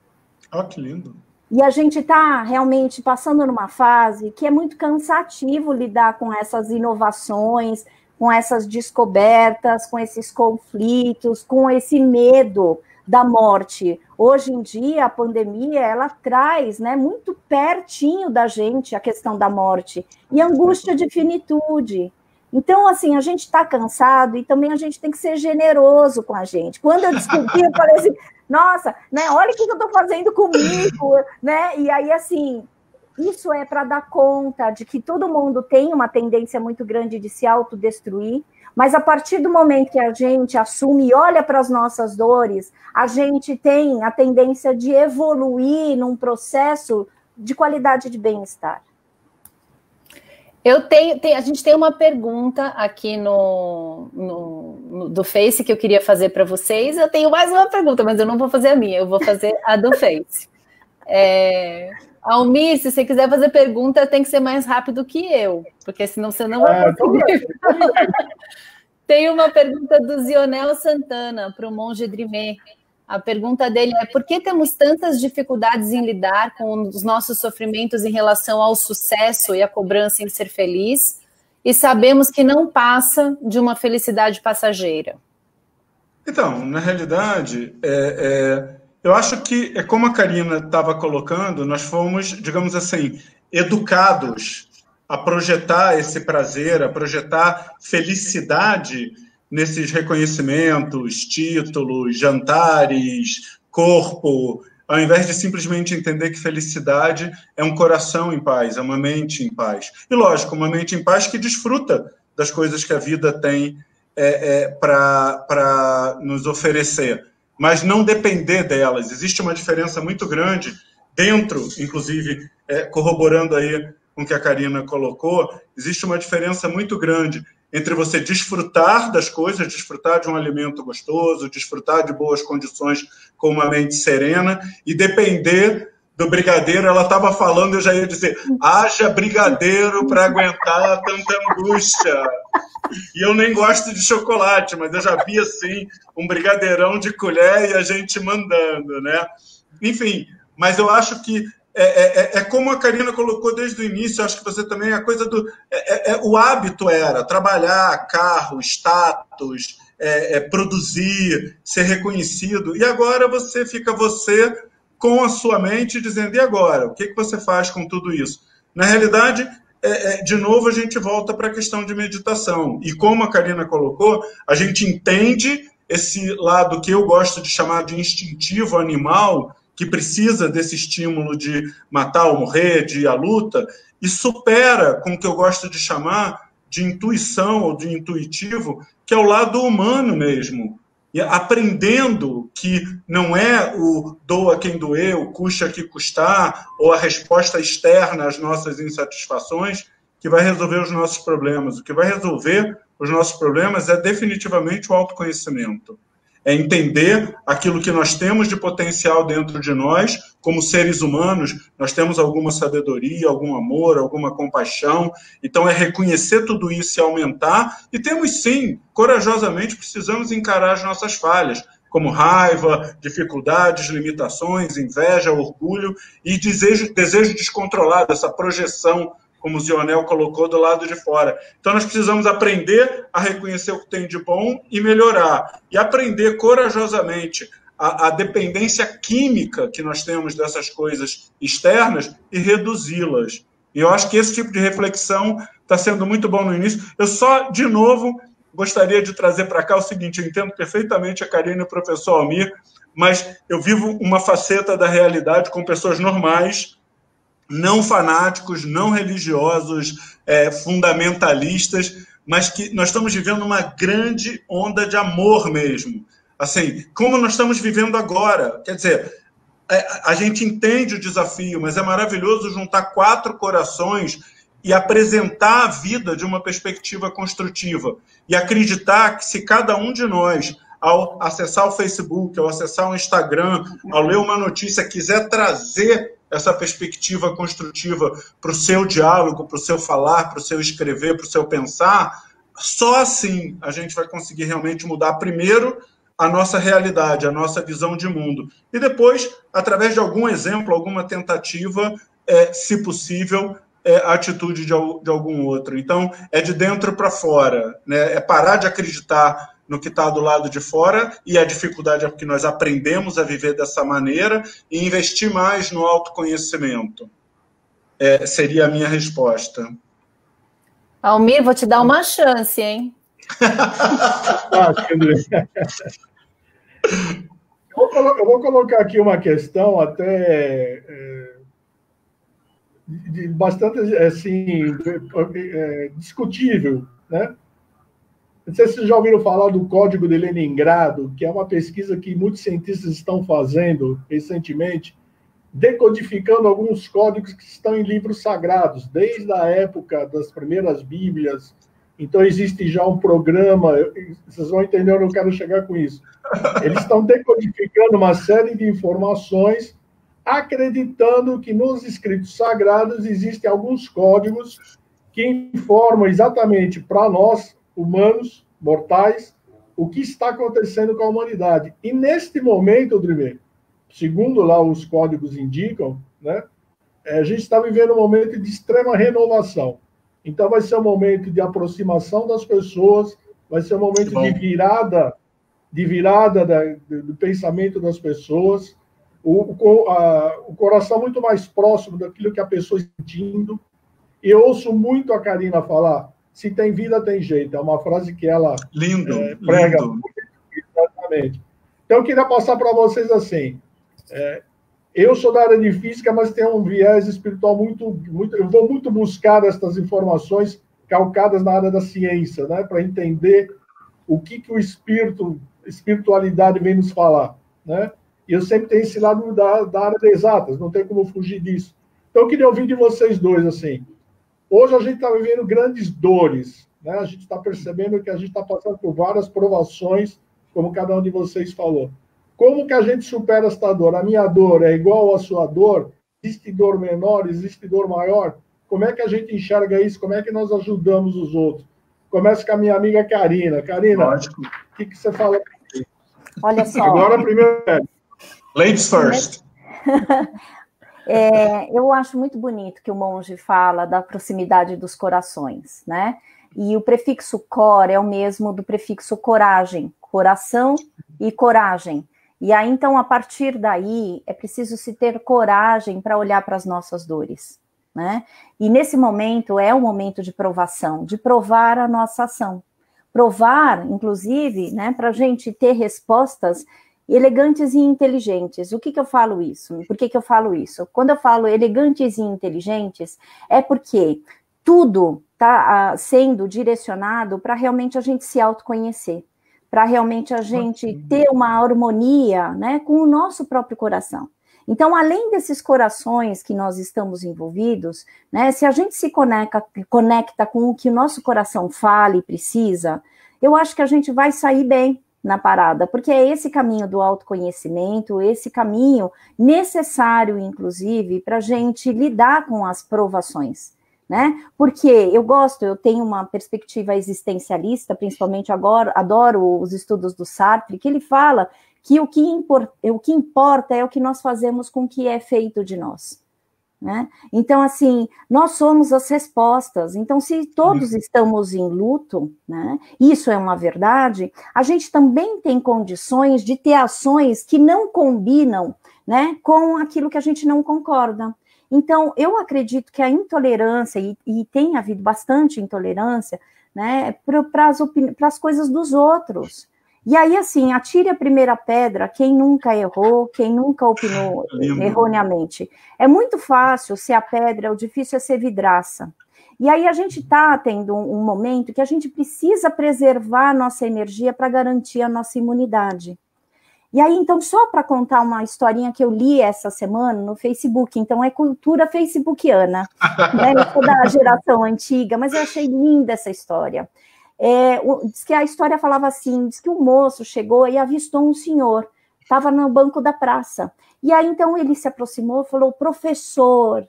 Que lindo. E a gente está realmente passando numa fase que é muito cansativo lidar com essas inovações, com essas descobertas, com esses conflitos, com esse medo da morte. Hoje em dia, a pandemia, ela traz, né, muito pertinho da gente a questão da morte e a angústia de finitude. Então, assim, a gente está cansado e também a gente tem que ser generoso com a gente. Quando eu descobri, eu falei assim, nossa, né, olha o que eu estou fazendo comigo, né? E aí, assim, isso é para dar conta de que todo mundo tem uma tendência muito grande de se autodestruir, mas a partir do momento que a gente assume e olha para as nossas dores, a gente tem a tendência de evoluir num processo de qualidade de bem-estar. A gente tem uma pergunta aqui do Face que eu queria fazer para vocês. Eu tenho mais uma pergunta, mas eu não vou fazer a minha, eu vou fazer a do Face. Almir, se você quiser fazer pergunta, tem que ser mais rápido que eu, porque senão você não vai conseguir. Tem uma pergunta do Zionel Santana para o Monge Drimé. A pergunta dele é: por que temos tantas dificuldades em lidar com os nossos sofrimentos em relação ao sucesso e à cobrança em ser feliz, e sabemos que não passa de uma felicidade passageira? Então, na realidade, eu acho que, como a Karina estava colocando, nós fomos, digamos assim, educados a projetar esse prazer, a projetar felicidade nesses reconhecimentos, títulos, jantares, corpo, ao invés de simplesmente entender que felicidade é um coração em paz, é uma mente em paz. E, lógico, uma mente em paz que desfruta das coisas que a vida tem para nos oferecer, mas não depender delas. Existe uma diferença muito grande dentro, inclusive, corroborando aí com o que a Karina colocou, existe uma diferença muito grande entre você desfrutar das coisas, desfrutar de um alimento gostoso, desfrutar de boas condições com uma mente serena, e depender do brigadeiro. Ela estava falando, eu já ia dizer, haja brigadeiro para aguentar tanta angústia. E eu nem gosto de chocolate, mas eu já vi, assim, um brigadeirão de colher e a gente mandando, né? Enfim, mas eu acho que como a Karina colocou desde o início, acho que você também, a coisa do... o hábito era trabalhar, carro, status, produzir, ser reconhecido, e agora você fica com a sua mente dizendo, e agora? O que você faz com tudo isso? Na realidade, de novo, a gente volta para a questão de meditação, e como a Karina colocou, a gente entende esse lado que eu gosto de chamar de instintivo animal, que precisa desse estímulo de matar ou morrer, de ir à luta, e supera com o que eu gosto de chamar de intuição ou de intuitivo, que é o lado humano mesmo. E aprendendo que não é o doa quem doer, o custa que custar, ou a resposta externa às nossas insatisfações, que vai resolver os nossos problemas. O que vai resolver os nossos problemas é definitivamente o autoconhecimento. É entender aquilo que nós temos de potencial dentro de nós, como seres humanos, nós temos alguma sabedoria, algum amor, alguma compaixão, então é reconhecer tudo isso e aumentar, e temos sim, corajosamente, precisamos encarar as nossas falhas, como raiva, dificuldades, limitações, inveja, orgulho e desejo descontrolado, essa projeção, como o Zionel colocou, do lado de fora. Então, nós precisamos aprender a reconhecer o que tem de bom e melhorar. E aprender corajosamente a dependência química que nós temos dessas coisas externas e reduzi-las. E eu acho que esse tipo de reflexão está sendo muito bom no início. Eu só, de novo, gostaria de trazer para cá o seguinte: eu entendo perfeitamente a Karina e o professor Almir, mas eu vivo uma faceta da realidade com pessoas normais, não fanáticos, não religiosos, fundamentalistas, mas que nós estamos vivendo uma grande onda de amor mesmo. Assim, como nós estamos vivendo agora. Quer dizer, a gente entende o desafio, mas é maravilhoso juntar 4 corações e apresentar a vida de uma perspectiva construtiva. E acreditar que se cada um de nós, ao acessar o Facebook, ao acessar o Instagram, ao ler uma notícia, quiser trazer essa perspectiva construtiva para o seu diálogo, para o seu falar, para o seu escrever, para o seu pensar, só assim a gente vai conseguir realmente mudar, primeiro, a nossa realidade, a nossa visão de mundo. E depois, através de algum exemplo, alguma tentativa, se possível, a atitude de algum outro. Então, é de dentro para fora, né? É parar de acreditar no que está do lado de fora, e a dificuldade é porque nós aprendemos a viver dessa maneira, e investir mais no autoconhecimento. Seria a minha resposta. Almir, vou te dar uma chance, hein? Eu vou colocar aqui uma questão até bastante assim, discutível, né? Não sei se vocês já ouviram falar do Código de Leningrado, que é uma pesquisa que muitos cientistas estão fazendo recentemente, decodificando alguns códigos que estão em livros sagrados, desde a época das primeiras Bíblias. Então, existe já um programa, vocês vão entender onde eu quero chegar com isso. Eles estão decodificando uma série de informações, acreditando que nos escritos sagrados existem alguns códigos que informam exatamente para nós, humanos, mortais, o que está acontecendo com a humanidade. E neste momento, Drimer, segundo lá os códigos indicam, né, a gente está vivendo um momento de extrema renovação. Então vai ser um momento de aproximação das pessoas, vai ser um momento de virada do pensamento das pessoas, o coração muito mais próximo daquilo que a pessoa está sentindo. E eu ouço muito a Karina falar, se tem vida, tem jeito. É uma frase que ela prega. Lindo. Exatamente. Então, eu queria passar para vocês assim, eu sou da área de física, mas tenho um viés espiritual muito... Eu vou muito buscar estas informações calcadas na área da ciência, né, para entender o que o espiritualidade vem nos falar, né? E eu sempre tenho esse lado da área de exatas, não tem como fugir disso. Então, eu queria ouvir de vocês dois, assim, hoje a gente está vivendo grandes dores, né? A gente está percebendo que a gente está passando por várias provações, como cada um de vocês falou. Como que a gente supera esta dor? A minha dor é igual à sua dor? Existe dor menor? Existe dor maior? Como é que a gente enxerga isso? Como é que nós ajudamos os outros? Começo com a minha amiga Karina. Karina, o que você fala? Olha só. Agora, primeiro... Ladies first. Eu acho muito bonito que o monge fala da proximidade dos corações, né? E o prefixo cor é o mesmo do prefixo coragem, coração e coragem. E aí, então, a partir daí, é preciso se ter coragem para olhar para as nossas dores, né? E nesse momento é um momento de provação, de provar a nossa ação. Provar, inclusive, né, para a gente ter respostas elegantes e inteligentes. O que eu falo isso? Por que eu falo isso? Quando eu falo elegantes e inteligentes, é porque tudo está sendo direcionado para realmente a gente se autoconhecer, para realmente a gente ter uma harmonia, né, com o nosso próprio coração. Então, além desses corações que nós estamos envolvidos, né, se a gente se conecta com o que o nosso coração fala e precisa, eu acho que a gente vai sair bem na parada, porque é esse caminho do autoconhecimento, esse caminho necessário, inclusive, para a gente lidar com as provações, né? Porque eu tenho uma perspectiva existencialista, principalmente agora, adoro os estudos do Sartre, que ele fala que o que importa é o que nós fazemos com o que é feito de nós, né? Então, assim, nós somos as respostas. Então, se todos estamos em luto, né, isso é uma verdade, a gente também tem condições de ter ações que não combinam, né, com aquilo que a gente não concorda. Então, eu acredito que a intolerância, e tem havido bastante intolerância, né, para as coisas dos outros. E aí, assim, atire a primeira pedra quem nunca errou, quem nunca opinou erroneamente. É muito fácil ser a pedra, o difícil é ser vidraça. E aí a gente está tendo um momento que a gente precisa preservar a nossa energia para garantir a nossa imunidade. E aí, então, só para contar uma historinha que eu li essa semana no Facebook, então é cultura facebookiana, né? Eu sou da geração antiga, mas eu achei linda essa história. Diz que a história falava assim, diz que um moço chegou e avistou um senhor, estava no banco da praça, e aí então ele se aproximou e falou: professor,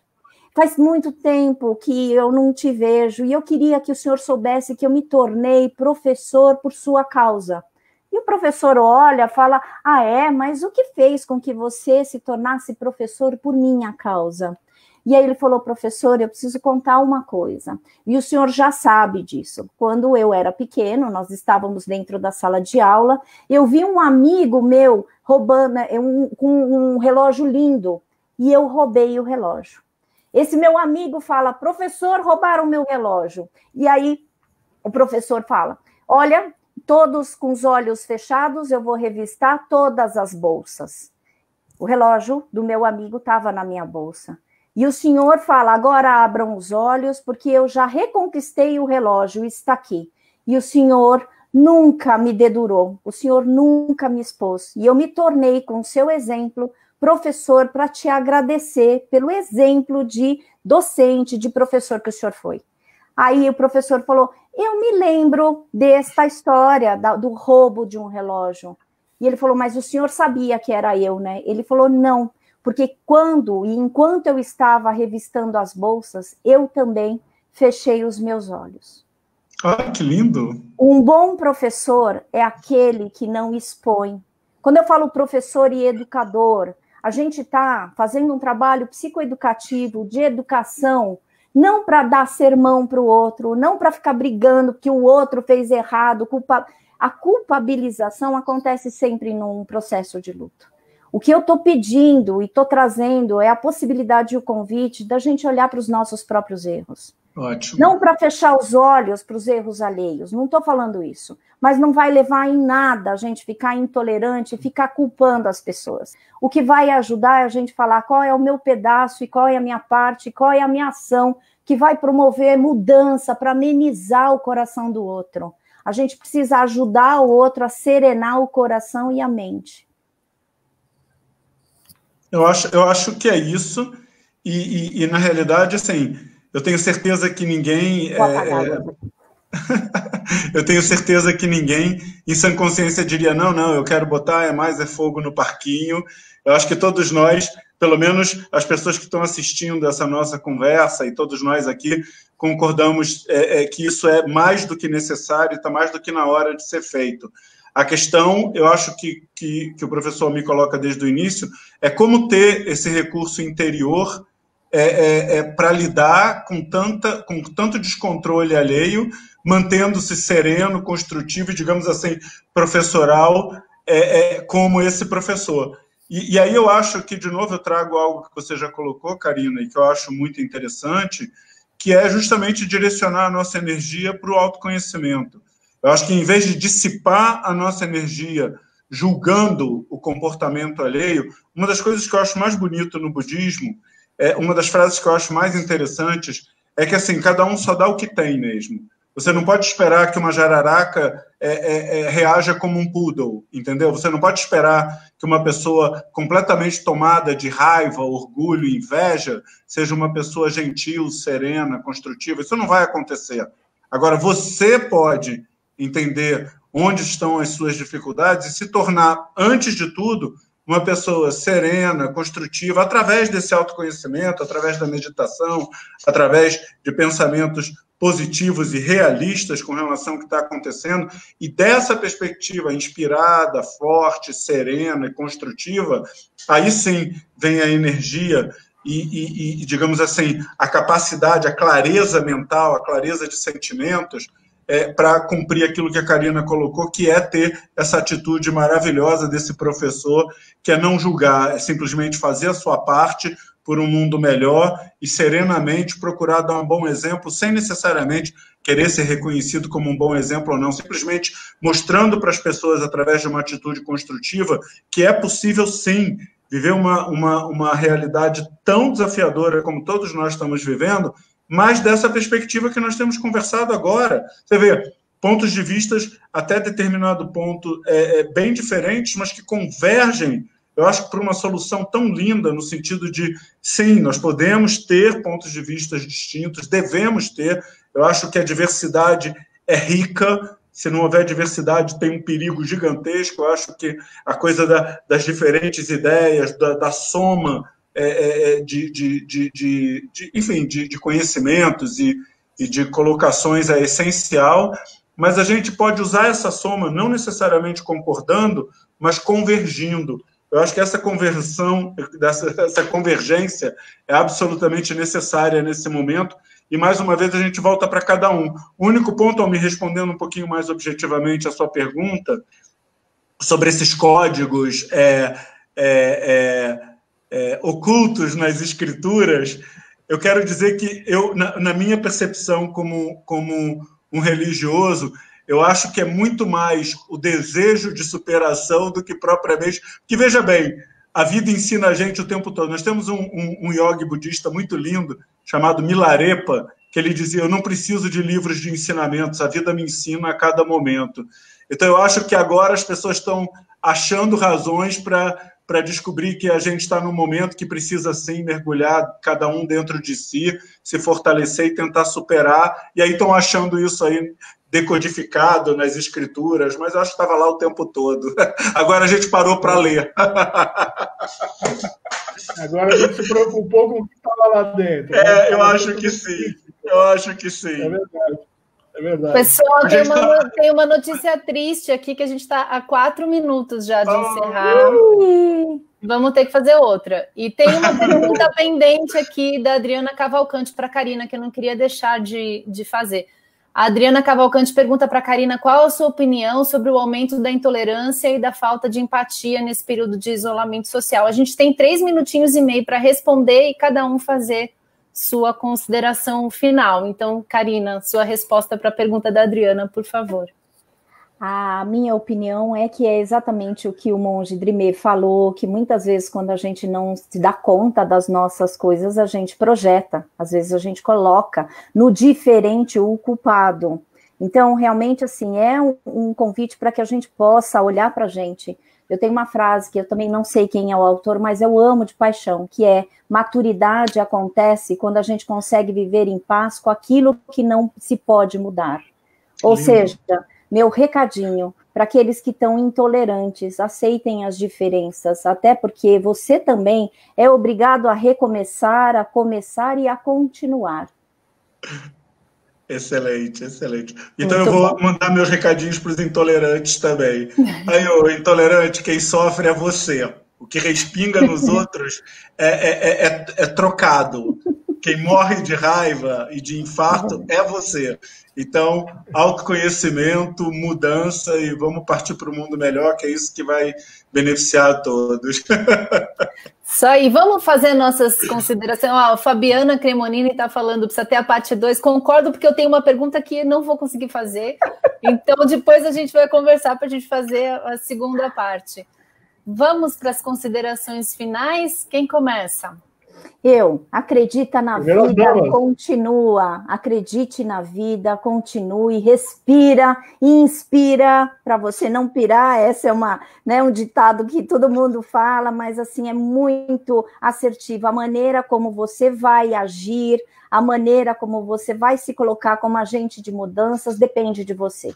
faz muito tempo que eu não te vejo, e eu queria que o senhor soubesse que eu me tornei professor por sua causa. E o professor olha, fala: mas o que fez com que você se tornasse professor por minha causa? E aí ele falou, professor, eu preciso contar uma coisa. E o senhor já sabe disso. Quando eu era pequeno, nós estávamos dentro da sala de aula, eu vi um amigo meu roubando com um relógio lindo, e eu roubei o relógio. Esse meu amigo fala, professor, roubaram meu relógio. E aí o professor fala, olha, todos com os olhos fechados, eu vou revistar todas as bolsas. O relógio do meu amigo estava na minha bolsa. E o senhor fala, agora abram os olhos, porque eu já reconquistei o relógio, está aqui. E o senhor nunca me dedurou, o senhor nunca me expôs. E eu me tornei, com o seu exemplo, professor, para te agradecer pelo exemplo de docente, de professor que o senhor foi. Aí o professor falou, eu me lembro desta história do roubo de um relógio. E ele falou, mas o senhor sabia que era eu, né? Ele falou, não, porque enquanto eu estava revistando as bolsas, eu também fechei os meus olhos. Ah, que lindo! Um bom professor é aquele que não expõe. Quando eu falo professor e educador, a gente está fazendo um trabalho psicoeducativo, de educação, não para dar sermão para o outro, não para ficar brigando que o outro fez errado. A culpabilização acontece sempre num processo de luto. O que eu estou pedindo e estou trazendo é a possibilidade e o convite da gente olhar para os nossos próprios erros. Ótimo. Não para fechar os olhos para os erros alheios, não estou falando isso. Mas não vai levar em nada a gente ficar intolerante e ficar culpando as pessoas. O que vai ajudar é a gente falar qual é o meu pedaço e qual é a minha parte, qual é a minha ação que vai promover mudança para amenizar o coração do outro. A gente precisa ajudar o outro a serenar o coração e a mente. Eu acho que é isso, e na realidade, assim, eu tenho certeza que ninguém... eu tenho certeza que ninguém, em sã consciência, diria, não, eu quero botar mais fogo no parquinho. Eu acho que todos nós, pelo menos as pessoas que estão assistindo essa nossa conversa, e todos nós aqui, concordamos que isso é mais do que necessário, está mais do que na hora de ser feito. A questão, eu acho que o professor me coloca desde o início, é como ter esse recurso interior para lidar com tanto descontrole alheio, mantendo-se sereno, construtivo e, digamos assim, professoral, como esse professor. E aí eu acho que, de novo, eu trago algo que você já colocou, Karina, e que eu acho muito interessante, que é justamente direcionar a nossa energia para o autoconhecimento. Eu acho que, em vez de dissipar a nossa energia julgando o comportamento alheio, uma das coisas que eu acho mais bonito no budismo, uma das frases que eu acho mais interessantes, é que, assim, cada um só dá o que tem mesmo. Você não pode esperar que uma jararaca reaja como um poodle, entendeu? Você não pode esperar que uma pessoa completamente tomada de raiva, orgulho, inveja, seja uma pessoa gentil, serena, construtiva. Isso não vai acontecer. Agora, você pode entender onde estão as suas dificuldades e se tornar, antes de tudo, uma pessoa serena, construtiva, através desse autoconhecimento, através da meditação, através de pensamentos positivos e realistas com relação ao que está acontecendo, e dessa perspectiva inspirada, forte, serena e construtiva, aí sim vem a energia e, digamos assim, a capacidade, a clareza mental, a clareza de sentimentos, para cumprir aquilo que a Karina colocou, que é ter essa atitude maravilhosa desse professor, que é não julgar, é simplesmente fazer a sua parte por um mundo melhor e serenamente procurar dar um bom exemplo, sem necessariamente querer ser reconhecido como um bom exemplo ou não, simplesmente mostrando para as pessoas, através de uma atitude construtiva, que é possível, sim, viver uma realidade tão desafiadora como todos nós estamos vivendo, mas dessa perspectiva que nós temos conversado agora. Você vê, pontos de vistas até determinado ponto bem diferentes, mas que convergem, eu acho, para uma solução tão linda, no sentido de, sim, nós podemos ter pontos de vistas distintos, devemos ter. Eu acho que a diversidade é rica. Se não houver diversidade, tem um perigo gigantesco. Eu acho que a coisa das diferentes ideias, da soma de conhecimentos e de colocações é essencial, mas a gente pode usar essa soma não necessariamente concordando, mas convergindo. Eu acho que essa conversão, essa convergência é absolutamente necessária nesse momento. E, mais uma vez, a gente volta para cada um. O único ponto, ao me respondendo um pouquinho mais objetivamente a sua pergunta, sobre esses códigos ocultos nas escrituras, eu quero dizer que eu, na minha percepção como um religioso, eu acho que é muito mais o desejo de superação do que propriamente... Porque, veja bem, a vida ensina a gente o tempo todo. Nós temos um yogi budista muito lindo, chamado Milarepa, que ele dizia: eu não preciso de livros de ensinamentos, a vida me ensina a cada momento. Então, eu acho que agora as pessoas estão achando razões para descobrir que a gente está num momento que precisa, sim, mergulhar cada um dentro de si, se fortalecer e tentar superar. E aí estão achando isso aí decodificado nas escrituras, mas eu acho que estava lá o tempo todo. Agora a gente parou para ler. Agora a gente se preocupou com o que estava lá dentro. Eu acho que sim. Eu acho que sim. É verdade. É verdade. Pessoal, tem uma notícia triste aqui, que a gente está a 4 minutos já de encerrar. Vamos ter que fazer outra. E tem uma pergunta pendente aqui da Adriana Cavalcante para a Karina, que eu não queria deixar de fazer. A Adriana Cavalcante pergunta para a Karina qual a sua opinião sobre o aumento da intolerância e da falta de empatia nesse período de isolamento social. A gente tem 3 minutinhos e meio para responder e cada um fazer sua consideração final. Então, Karina, sua resposta para a pergunta da Adriana, por favor. A minha opinião é que é exatamente o que o monge Drimé falou, que muitas vezes quando a gente não se dá conta das nossas coisas, a gente projeta, às vezes a gente coloca no diferente o culpado. Então, realmente, assim, é um convite para que a gente possa olhar para a gente. Eu tenho uma frase que eu também não sei quem é o autor, mas eu amo de paixão, que é: maturidade acontece quando a gente consegue viver em paz com aquilo que não se pode mudar. Ou seja, meu recadinho para aqueles que estão intolerantes: aceitem as diferenças, até porque você também é obrigado a recomeçar, a começar e a continuar. Excelente, excelente. Então eu vou mandar meus recadinhos para os intolerantes também. Aí, ô intolerante, quem sofre é você. O que respinga nos outros é trocado. Quem morre de raiva e de infarto é você. Então, autoconhecimento, mudança, e vamos partir para o mundo melhor, que é isso que vai beneficiar a todos. Isso aí, vamos fazer nossas considerações. A Fabiana Cremonini está falando, precisa ter a parte 2. Concordo, porque eu tenho uma pergunta que não vou conseguir fazer. Então, depois a gente vai conversar para a gente fazer a segunda parte. Vamos para as considerações finais? Quem começa? Acredita na vida, continua, acredite na vida, continue, respira, inspira, para você não pirar. Essa é um ditado que todo mundo fala, mas assim, é muito assertivo. A maneira como você vai agir, a maneira como você vai se colocar como agente de mudanças, depende de você.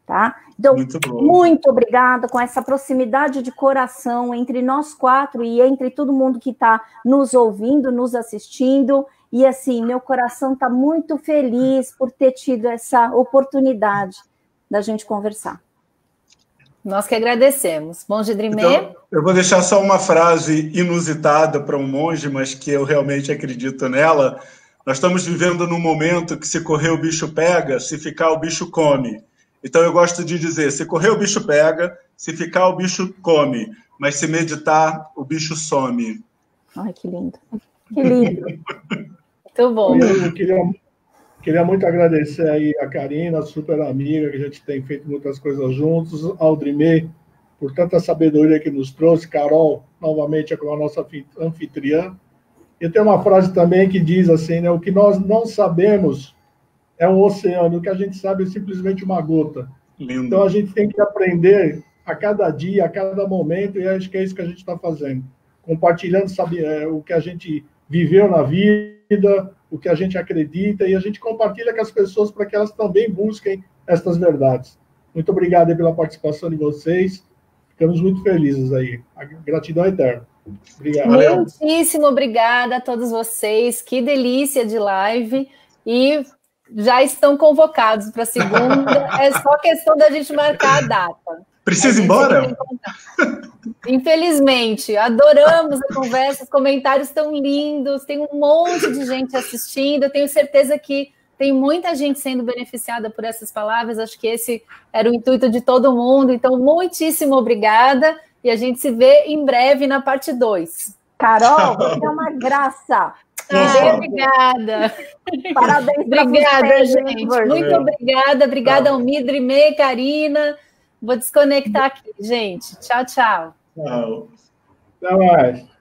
Tá? Então, muito obrigada, com essa proximidade de coração entre nós 4 e entre todo mundo que está nos ouvindo, nos assistindo, e assim, meu coração está muito feliz por ter tido essa oportunidade da gente conversar. Nós que agradecemos. Monge Drimé? Então, eu vou deixar só uma frase inusitada para um monge, mas que eu realmente acredito nela. Nós estamos vivendo num momento que, se correr o bicho pega, se ficar o bicho come. Então, eu gosto de dizer: se correr, o bicho pega, se ficar, o bicho come, mas se meditar, o bicho some. Ai, que lindo. Que lindo. Muito bom. Eu queria muito agradecer aí a Karina, super amiga, que a gente tem feito muitas coisas juntos, ao Drimé, por tanta sabedoria que nos trouxe, Carol, novamente, como a nossa anfitriã. E tem uma frase também que diz assim, né: o que nós não sabemos é um oceano, o que a gente sabe é simplesmente uma gota. Lindo. Então, a gente tem que aprender a cada dia, a cada momento, e acho que é isso que a gente está fazendo. Compartilhando, sabe, o que a gente viveu na vida, o que a gente acredita, e a gente compartilha com as pessoas para que elas também busquem estas verdades. Muito obrigado aí pela participação de vocês. Ficamos muito felizes aí. A gratidão eterna. Obrigado. Muitíssimo obrigada a todos vocês. Que delícia de live. E já estão convocados para a segunda. É só questão da gente marcar a data. Precisa ir embora? Infelizmente, adoramos a conversa, os comentários estão lindos, tem um monte de gente assistindo, eu tenho certeza que tem muita gente sendo beneficiada por essas palavras, acho que esse era o intuito de todo mundo, então muitíssimo obrigada, e a gente se vê em breve na parte 2. Carol, você é uma graça. Obrigada. Parabéns para Obrigada, gente. Muito obrigada, Almir, Drimê, Karina. Vou desconectar aqui, gente. Tchau, tchau. Tchau. Até mais.